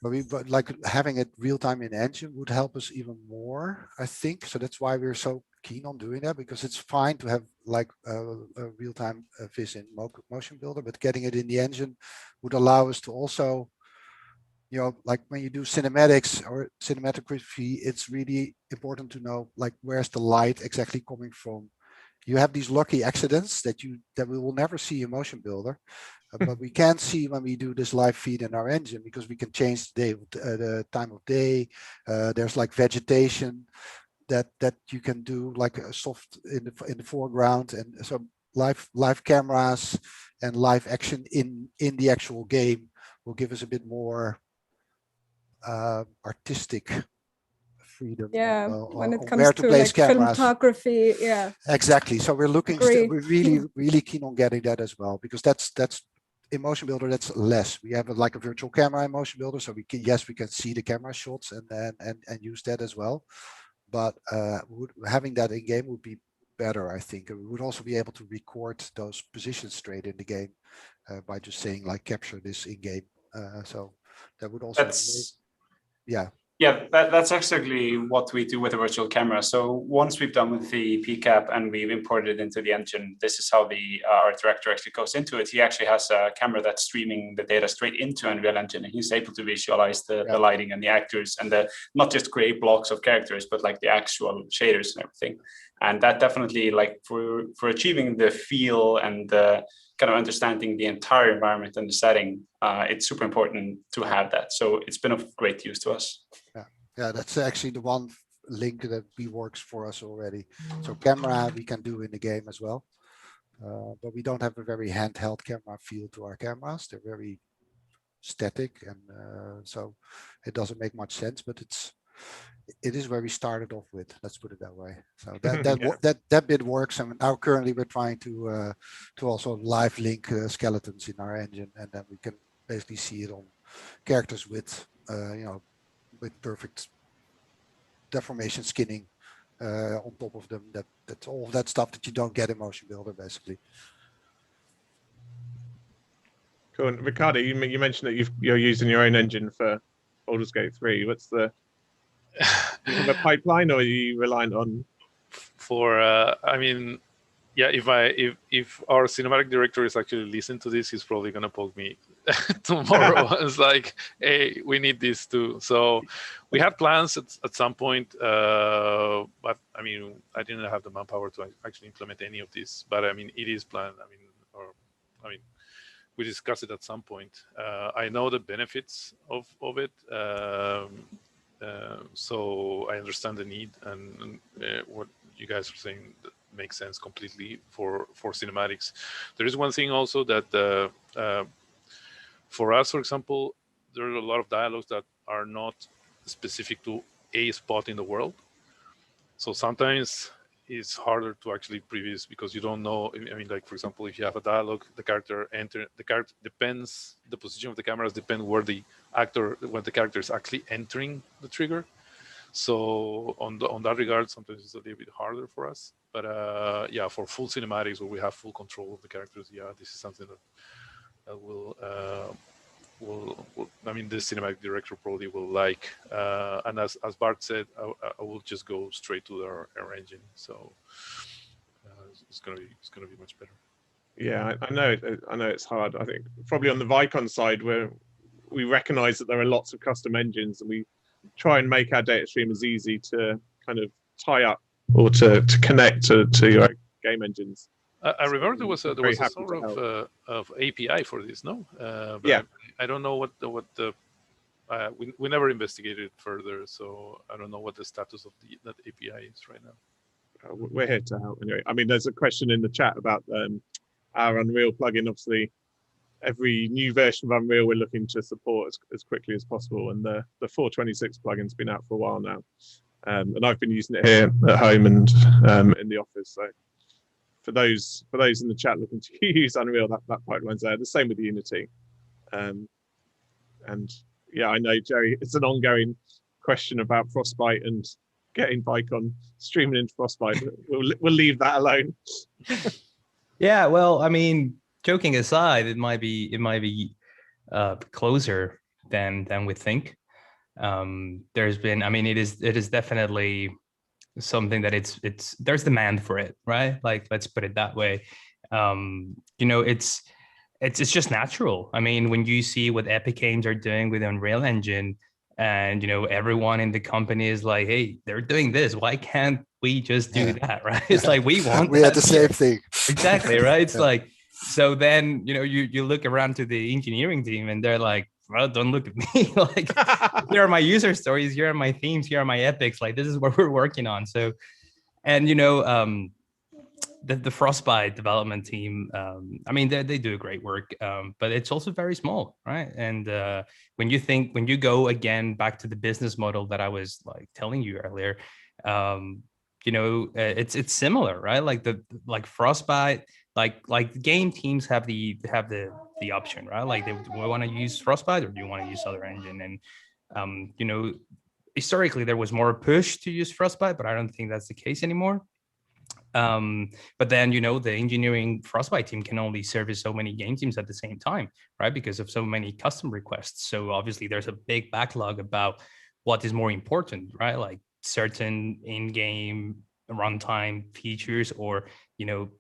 But like having it real time in engine would help us even more, I think. So that's why we're so keen on doing that, because it's fine to have like a real time viz in motion builder, but getting it in the engine would allow us to also, like when you do cinematics or cinematography, it's really important to know like where's the light exactly coming from. You have these lucky accidents that we will never see in motion builder. But we can see when we do this live feed in our engine, because we can change the time of day. There's like vegetation that you can do like a soft in the foreground, and so live cameras and live action in the actual game will give us a bit more artistic freedom. When it comes where to place like cameras. Filmography, exactly. So we're looking. We're really keen on getting that as well, because that's in motion builder, that's less. We have like a virtual camera in motion builder, so we can see the camera shots and use that as well. But having that in game would be better, I think. And we would also be able to record those positions straight in the game by just saying like capture this in game. So that would also Yeah, that's actually what we do with a virtual camera. So once we've done with the PCAP and we've imported it into the engine, this is how the art director actually goes into it. He actually has a camera that's streaming the data straight into Unreal Engine, and he's able to visualize the lighting and the actors and not just create blocks of characters, but like the actual shaders and everything. And that definitely, like for achieving the feel and the kind of understanding the entire environment and the setting, it's super important to have that. So it's been of great use to us. Yeah, that's actually the one link that works for us already. So camera we can do in the game as well, but we don't have a very handheld camera feel to our cameras. They're very static, and so it doesn't make much sense. But it is where we started off with. Let's put it that way. So that bit works, and now currently we're trying to also live link skeletons in our engine, and then we can basically see it on characters with with perfect deformation skinning on top of them. That's all of that stuff that you don't get in motion builder, basically. Cool. And Ricardo, you mentioned that you're using your own engine for Baldur's Gate 3. What's the do you have a pipeline, or are you reliant on? I mean, yeah, if our cinematic director is actually listening to this, he's probably gonna poke me tomorrow. It's like, hey, we need this too. So we had plans at some point, but I mean, I didn't have the manpower to actually implement any of this. But I mean, it is planned. I mean, we discussed it at some point. I know the benefits of it. So I understand the need, and what you guys are saying makes sense completely for cinematics. There is one thing also that for us, for example, there are a lot of dialogues that are not specific to a spot in the world. So sometimes it's harder to actually previous, because you don't know. I mean, like for example, if you have a dialogue, the character depends, the position of the cameras depend when the character is actually entering the trigger. So on that regard, sometimes it's a little bit harder for us. But yeah, for full cinematics where we have full control of the characters, yeah, this is something that will I mean, the cinematic director probably will like. And as Bart said, I will just go straight to our engine. So it's gonna be much better. Yeah, I know it's hard. I think probably on the Vicon side, where we recognize that there are lots of custom engines, and we try and make our data stream as easy to kind of tie up or to connect to your game engines. I remember there was a sort of API for this, no? But yeah. I don't know what the we never investigated it further, so I don't know what the status of that API is right now. We're here to help anyway. I mean, there's a question in the chat about our Unreal plugin. Obviously, every new version of Unreal we're looking to support as quickly as possible, and the 4.26 plugin's been out for a while now, and I've been using it here at home and in the office. So for those in the chat looking to use Unreal, that pipeline's there. The same with Unity, and yeah, I know, Jerry, it's an ongoing question about Frostbite and getting Vicon streaming into Frostbite. We'll leave that alone. Yeah, well, I mean, joking aside, it might be closer than we think. There's been, I mean, it is definitely something that it's there's demand for it, right? Like, let's put it that way. You know, it's just natural. I mean, when you see what Epic Games are doing with Unreal Engine, and you know, everyone in the company is like, hey, they're doing this, why can't we just do that, right? It's like, we had the same thing. Exactly, right? It's like, so then, you know, you look around to the engineering team and they're like, well, don't look at me. Like, here are my user stories, here are my themes, here are my epics. Like, this is what we're working on. So, and you know, the Frostbite development team, I mean, they do great work, but it's also very small, right? And when you go again back to the business model that I was like telling you earlier, you know, it's similar, right? Like Frostbite, like game teams have the option, right? Like, do we want to use Frostbite or do you want to use other engine? And you know, historically there was more push to use Frostbite, but I don't think that's the case anymore. But then, you know, the engineering Frostbite team can only service so many game teams at the same time, right? Because of so many custom requests. So obviously there's a big backlog about what is more important, right? Like certain in-game runtime features, or, you know,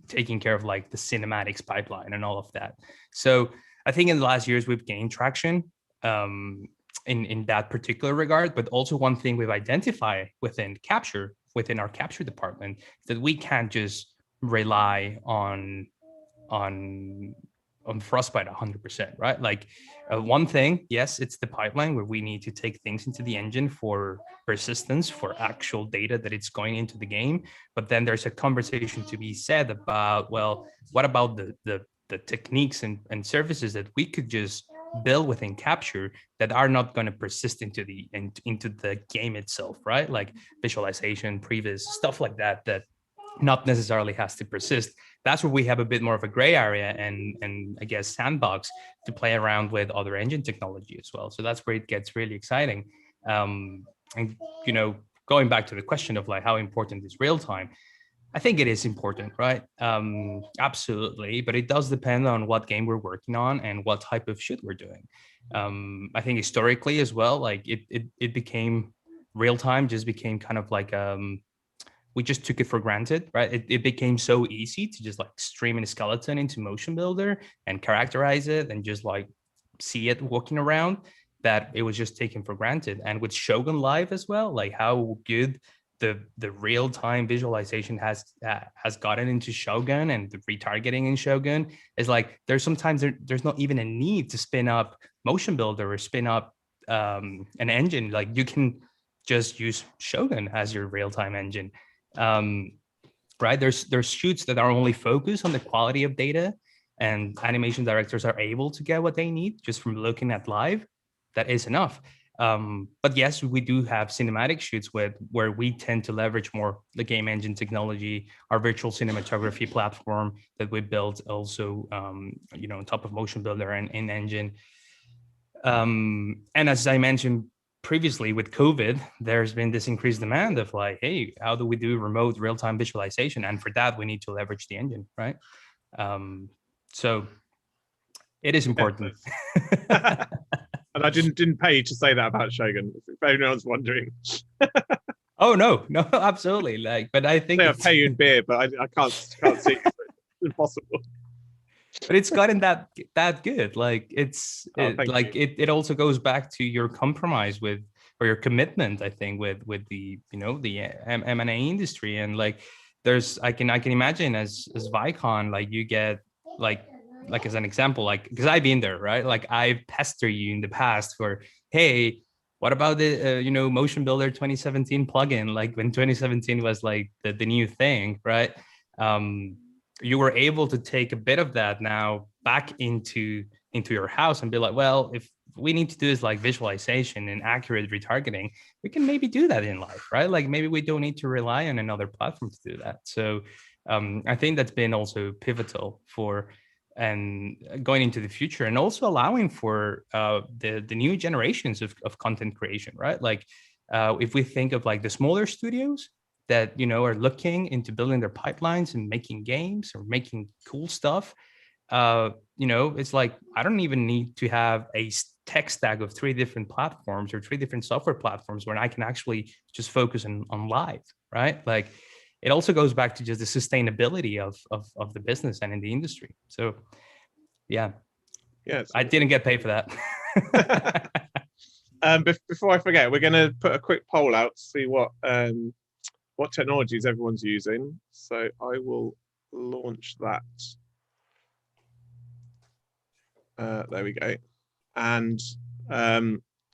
taking care of like the cinematics pipeline and all of that. So I think in the last years we've gained traction in that particular regard. But also one thing we've identified within our capture department, that we can't just rely on Frostbite 100%, right? Like, one thing, yes, it's the pipeline where we need to take things into the engine for persistence, for actual data that it's going into the game. But then there's a conversation to be said about, well, what about the techniques and services that we could just build within capture that are not going to persist into the game itself, right? Like visualization, previs, stuff like that not necessarily has to persist. That's where we have a bit more of a gray area and I guess sandbox to play around with other engine technology as well. So that's where it gets really exciting. And you know, going back to the question of like how important is real time, I think it is important, right? Absolutely, but it does depend on what game we're working on and what type of shit we're doing. I think historically as well, like it became real time, just became kind of like we just took it for granted, right? It became so easy to just like stream a skeleton into Motion Builder and characterize it and just like see it walking around, that it was just taken for granted. And with Shogun Live as well, like how good the real-time visualization has gotten into Shogun, and the retargeting in Shogun is like, there's sometimes there's not even a need to spin up Motion Builder or spin up an engine. Like, you can just use Shogun as your real-time engine. Right? There's shoots that are only focused on the quality of data, and animation directors are able to get what they need just from looking at live. That is enough. But yes, we do have cinematic shoots where we tend to leverage more the game engine technology, our virtual cinematography platform that we built also, you know, on top of Motion Builder and in engine. And as I mentioned previously, with COVID, there's been this increased demand of like, hey, how do we do remote real-time visualization? And for that, we need to leverage the engine, right? So It is important. And I didn't pay you to say that about Shogun, if anyone's wondering. Oh no, absolutely. Like, but I think I'll pay you in beer, but I can't see it. It's impossible. But it's gotten that good. Like it also goes back to your compromise with, or your commitment, I think, with the the M&A industry. And like I can imagine as Vicon, like you get like as an example, like, because I've been there, right? Like I've pestered you in the past for, hey, what about the Motion Builder 2017 plugin? Like when 2017 was like the new thing, right? You were able to take a bit of that now back into your house and be like, well, if we need to do this like visualization and accurate retargeting, we can maybe do that in life, right? Like maybe we don't need to rely on another platform to do that. So I think that's been also pivotal for and going into the future, and also allowing for the new generations of content creation, right? Like if we think of like the smaller studios that are looking into building their pipelines and making games or making cool stuff, it's like I don't even need to have a tech stack of 3 different platforms or 3 different software platforms where I can actually just focus on live, right? Like it also goes back to just the sustainability of the business and in the industry. So yeah, I didn't get paid for that. Before I forget, we're going to put a quick poll out to see what technologies everyone's using. So I will launch that. There we go. And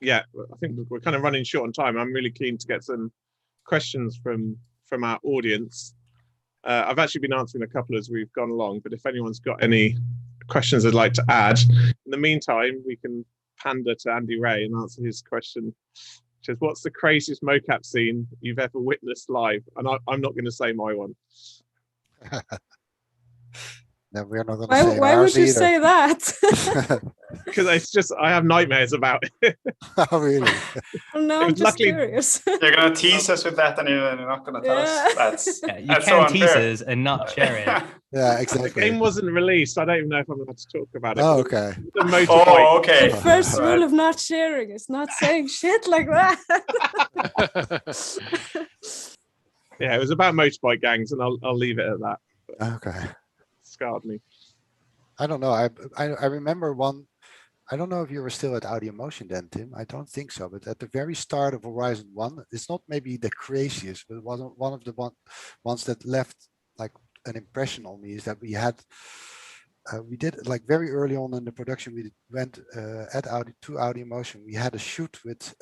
yeah, I think we're kind of running short on time. I'm really keen to get some questions from our audience. I've actually been answering a couple as we've gone along, but if anyone's got any questions they'd like to add, in the meantime, we can pander to Andy Ray and answer his question, which is, what's the craziest mocap scene you've ever witnessed live? And I'm not going to say my one. No, we're not going to say why would ours you either. say that? Because it's just, I have nightmares about it. Oh, really? No, I'm just curious. You're going to tease us with that and you're not going to tell us. That's you can tease us and not share it. Yeah, exactly. The game wasn't released. I don't even know if I'm allowed to talk about it. Oh, okay. The motorbike. Oh, okay. The first rule of not sharing is not saying shit like that. Yeah, it was about motorbike gangs, and I'll leave it at that. Okay. Scarred me. I don't know. I remember one. I don't know if you were still at Audio Motion then, Tim. I don't think so. But at the very start of Horizon 1, it's not maybe the craziest, but one of the ones that left like an impression on me is that we had we did like very early on in the production. We went to Audio Motion. We had a shoot with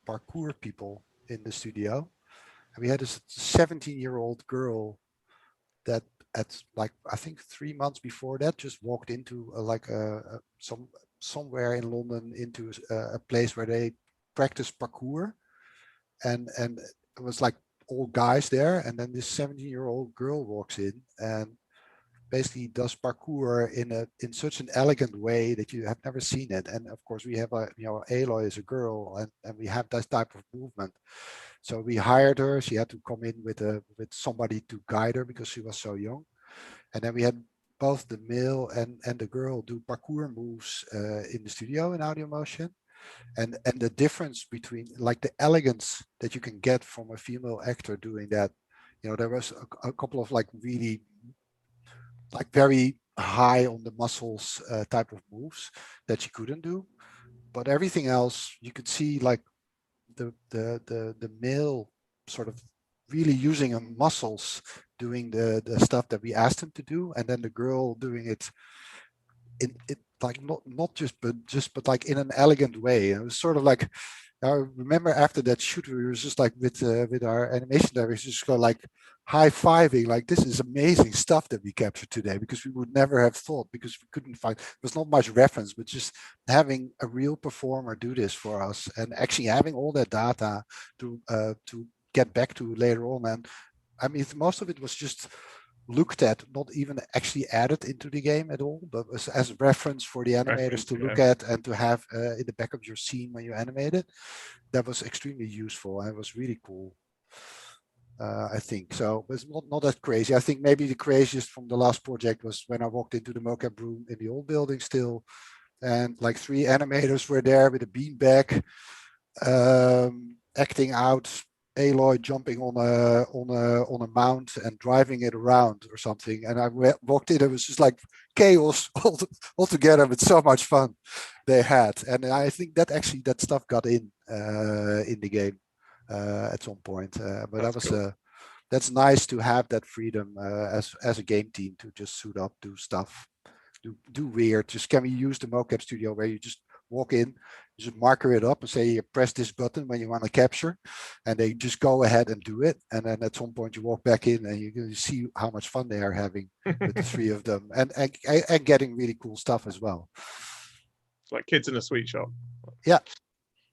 parkour people in the studio, and we had a 17-year-old girl that at like I think 3 months before that just walked into somewhere in London into a place where they practice parkour, and it was like all guys there, and then this 17-year-old girl walks in and basically does parkour in such an elegant way that you have never seen it. And of course we have Aloy is a girl, and we have that type of movement. So we hired her. She had to come in with somebody to guide her because she was so young. And then we had both the male and the girl do parkour moves in the studio in Audio Motion. And the difference between like the elegance that you can get from a female actor doing that, there was a couple of like really like very high on the muscles type of moves that she couldn't do. But everything else you could see like the male sort of really using her muscles doing the stuff that we asked him to do, and then the girl doing it like not just but like in an elegant way. And it was sort of like, I remember after that shoot we were just like with our animation directors just go like high-fiving, like this is amazing stuff that we captured today, because we would never have thought, because we couldn't find, there was not much reference, but just having a real performer do this for us and actually having all that data to get back to later on. And I mean, most of it was just looked at, not even actually added into the game at all, but was as a reference for the animators to look at and to have in the back of your scene when you animate it. That was extremely useful and it was really cool. I think so. It's not that crazy. I think maybe the craziest from the last project was when I walked into the mocap room in the old building still, and like 3 animators were there with a beanbag, acting out Aloy jumping on a mount and driving it around or something. And I walked in, it was just like chaos altogether, with so much fun they had. And I think that actually that stuff got in the game at some point. But that was cool. That's nice to have that freedom as a game team to just suit up, do stuff, do weird. Just can we use the mocap studio where you just walk in, you just marker it up and say you press this button when you want to capture, and they just go ahead and do it. And then at some point you walk back in and you see how much fun they are having with the 3 of them, and getting really cool stuff as well. It's like kids in a sweet shop.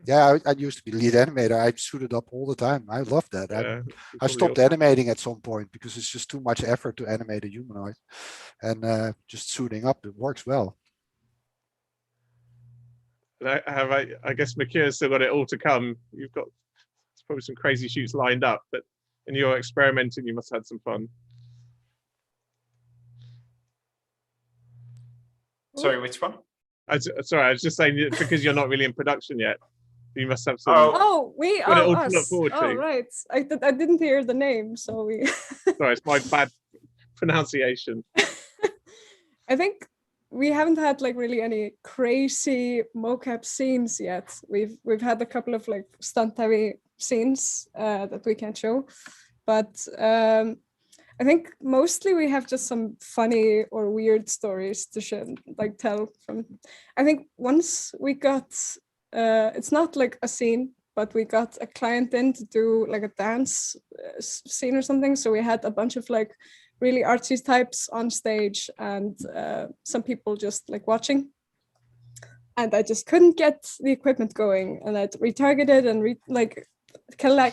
Yeah, I used to be lead animator. I suited up all the time. I love that. Yeah, I stopped animating at some point because it's just too much effort to animate a humanoid, and just suiting up, it works well. I guess Makira's still got it all to come. You've got probably some crazy shoots lined up, but in your experimenting, you must have had some fun. Sorry, which one? Sorry, I was just saying, because you're not really in production yet, you must have some. Us. Oh, right. I didn't hear the name, so we. Sorry, it's my bad pronunciation. I think we haven't had like really any crazy mocap scenes yet. We've had a couple of like stunt heavy scenes that we can show, but I think mostly we have just some funny or weird stories to tell from. I think once we got, it's not like a scene, but we got a client in to do like a dance scene or something. So we had a bunch of like really artsy types on stage, and some people just like watching. And I just couldn't get the equipment going, and I retargeted and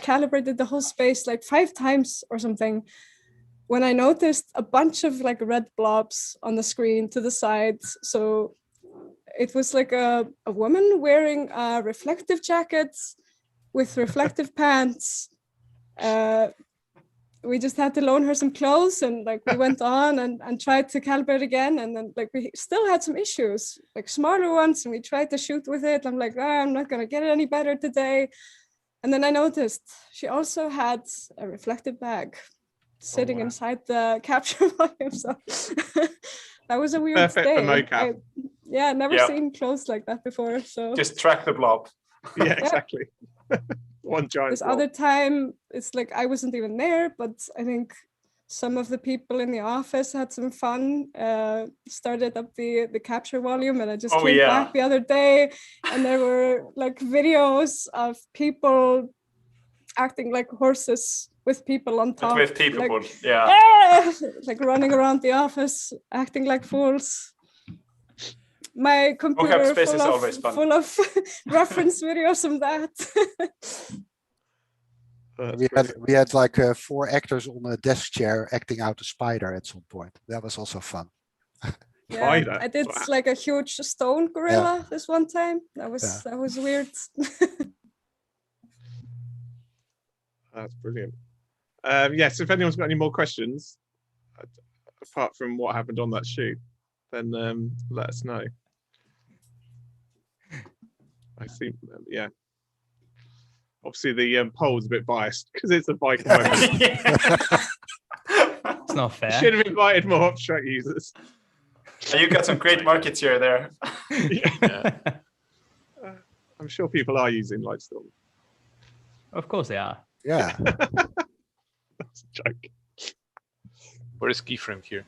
calibrated the whole space like 5 times or something, when I noticed a bunch of like red blobs on the screen to the side. So it was like a woman wearing a reflective jacket with reflective pants. We just had to loan her some clothes, and like we went on and tried to calibrate again, and then like we still had some issues, like smaller ones, and we tried to shoot with it. I'm like, I'm not gonna get it any better today. And then I noticed she also had a reflective bag sitting inside the capture volume. So that was a weird Perfect day. For mocap. Never seen clothes like that before. So just track the blob. Yeah, exactly. One giant. This blob. other time, it's like I wasn't even there, but I think some of the people in the office had some fun. Started up the capture volume, and I just came back the other day, and there were like videos of people acting like horses with people on top. With people, like running around the office, acting like fools. My computer full of reference videos of that. We had like 4 actors on a desk chair acting out a spider at some point. That was also fun. I did like a huge stone gorilla this one time. That was weird. That's brilliant. Yes, if anyone's got any more questions, apart from what happened on that shoot, then let us know. I think, obviously the poll's a bit biased because it's a bike moment. It's not fair. Should have invited more abstract users. You got some great market share there. I'm sure people are using Lightstorm. Of course they are. Yeah. That's a joke. Where is keyframe here?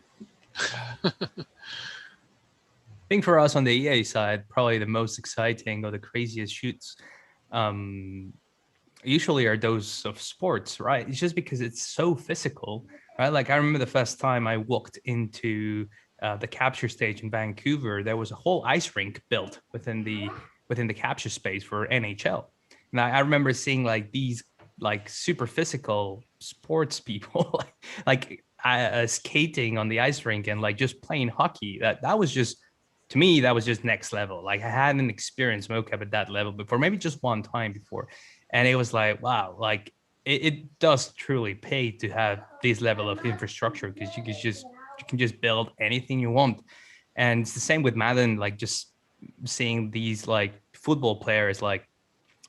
I think for us on the EA side, probably the most exciting or the craziest shoots usually are those of sports, right? It's just because it's so physical, right? Like I remember the first time I walked into the capture stage in Vancouver, there was a whole ice rink built within the capture space for NHL. And I remember seeing like these like super physical sports people like skating on the ice rink and like just playing hockey. That was just, to me, that was just next level. Like I hadn't experienced mocap at that level before, maybe just one time before. And it was like, wow, like it does truly pay to have this level of infrastructure, because you can just build anything you want. And it's the same with Madden, like just seeing these like football players like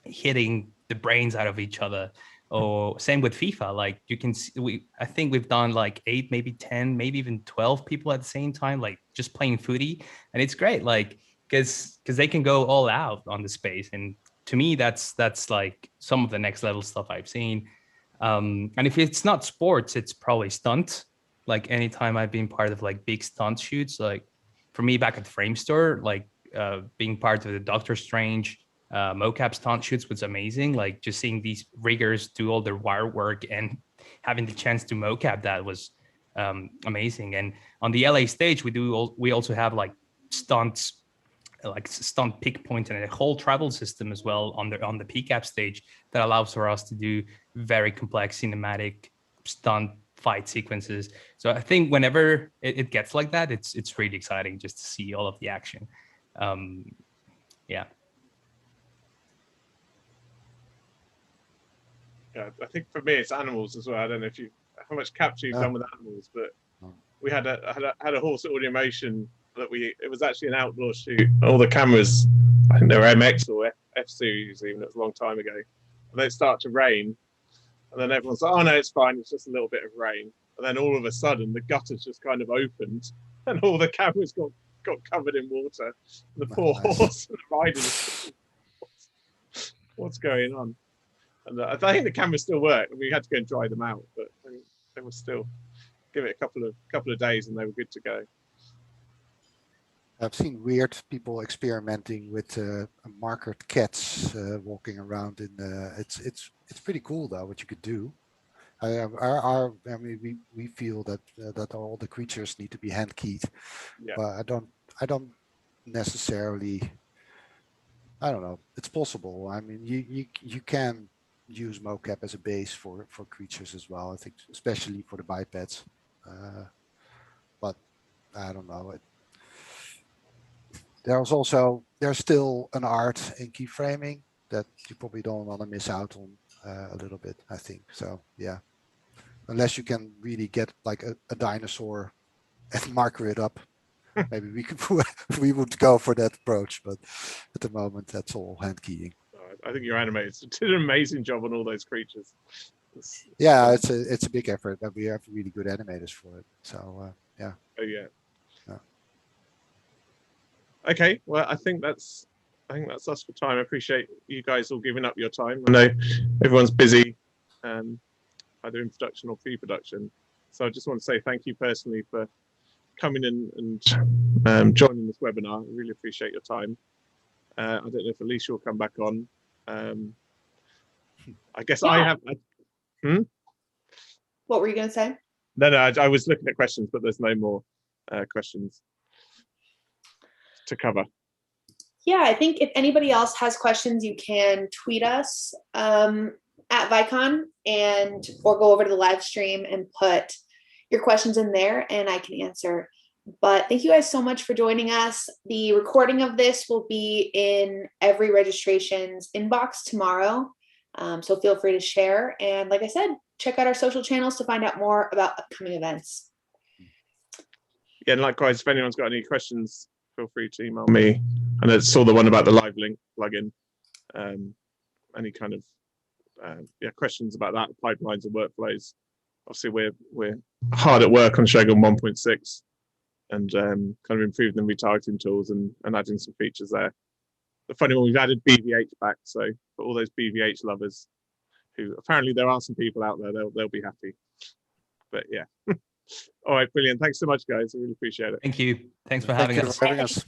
hitting the brains out of each other. Or same with FIFA, like you can see, I think we've done like 8, maybe 10, maybe even 12 people at the same time, like just playing footy. And it's great, like because they can go all out on the space. And to me, that's like some of the next level stuff I've seen. And if it's not sports, it's probably stunt. Like anytime I've been part of like big stunt shoots, like for me back at the Frame Store, like being part of the Doctor Strange mocap stunt shoots was amazing. Like just seeing these riggers do all their wire work and having the chance to mocap that was amazing. And on the LA stage, we also have like stunts, like stunt pick point, and a whole travel system as well on the PCAP stage that allows for us to do very complex cinematic stunt fight sequences. So I think whenever it gets like that, it's really exciting just to see all of the action. Yeah. Yeah, I think for me it's animals as well. I don't know how much capture you've done with animals, but we had a horse at Audio Motion that it was actually an outdoor shoot. All the cameras, I think they were MX or F series even, it was a long time ago. And then it started to rain, and then everyone's like, oh no, it's fine, it's just a little bit of rain. And then all of a sudden the gutters just kind of opened and all the cameras got covered in water. And the poor horse and the riders, what's going on? And I think the cameras still work. We had to go and dry them out, but they were still, give it a couple of days and they were good to go. I've seen weird people experimenting with markered cats walking around in. It's pretty cool though what you could do. I mean, we feel that all the creatures need to be hand keyed, but I don't necessarily. I don't know. It's possible. I mean, you can use mocap as a base for creatures as well. I think especially for the bipeds, but I don't know. There's still an art in keyframing that you probably don't want to miss out on a little bit, I think. So yeah, unless you can really get like a dinosaur and marker it up, maybe we would go for that approach. But at the moment, that's all hand keying. I think your animators did an amazing job on all those creatures. Yeah, it's a big effort, but we have really good animators for it. So yeah. Oh yeah. Okay, well, I think that's us for time. I appreciate you guys all giving up your time. I know everyone's busy, either in production or pre-production. So I just want to say thank you personally for coming in and joining this webinar. I really appreciate your time. I don't know if Alicia will come back on. I guess I have. What were you going to say? No, I was looking at questions, but there's no more questions to cover. Yeah, I think if anybody else has questions, you can tweet us at Vicon or go over to the live stream and put your questions in there and I can answer. But thank you guys so much for joining us. The recording of this will be in every registration's inbox tomorrow. So feel free to share. And like I said, check out our social channels to find out more about upcoming events. Yeah, and likewise, if anyone's got any questions, feel free to email me. And I saw the one about the live link plugin. Any kind of questions about that, pipelines and workflows. Obviously, we're hard at work on Shogun 1.6 and kind of improving the retargeting tools and adding some features there. The funny one, we've added BVH back, so for all those BVH lovers, who apparently there are some people out there, they'll be happy. But yeah. All right, brilliant. Thanks so much, guys. I really appreciate it. Thank you. Thanks for having us. Thank you for having us.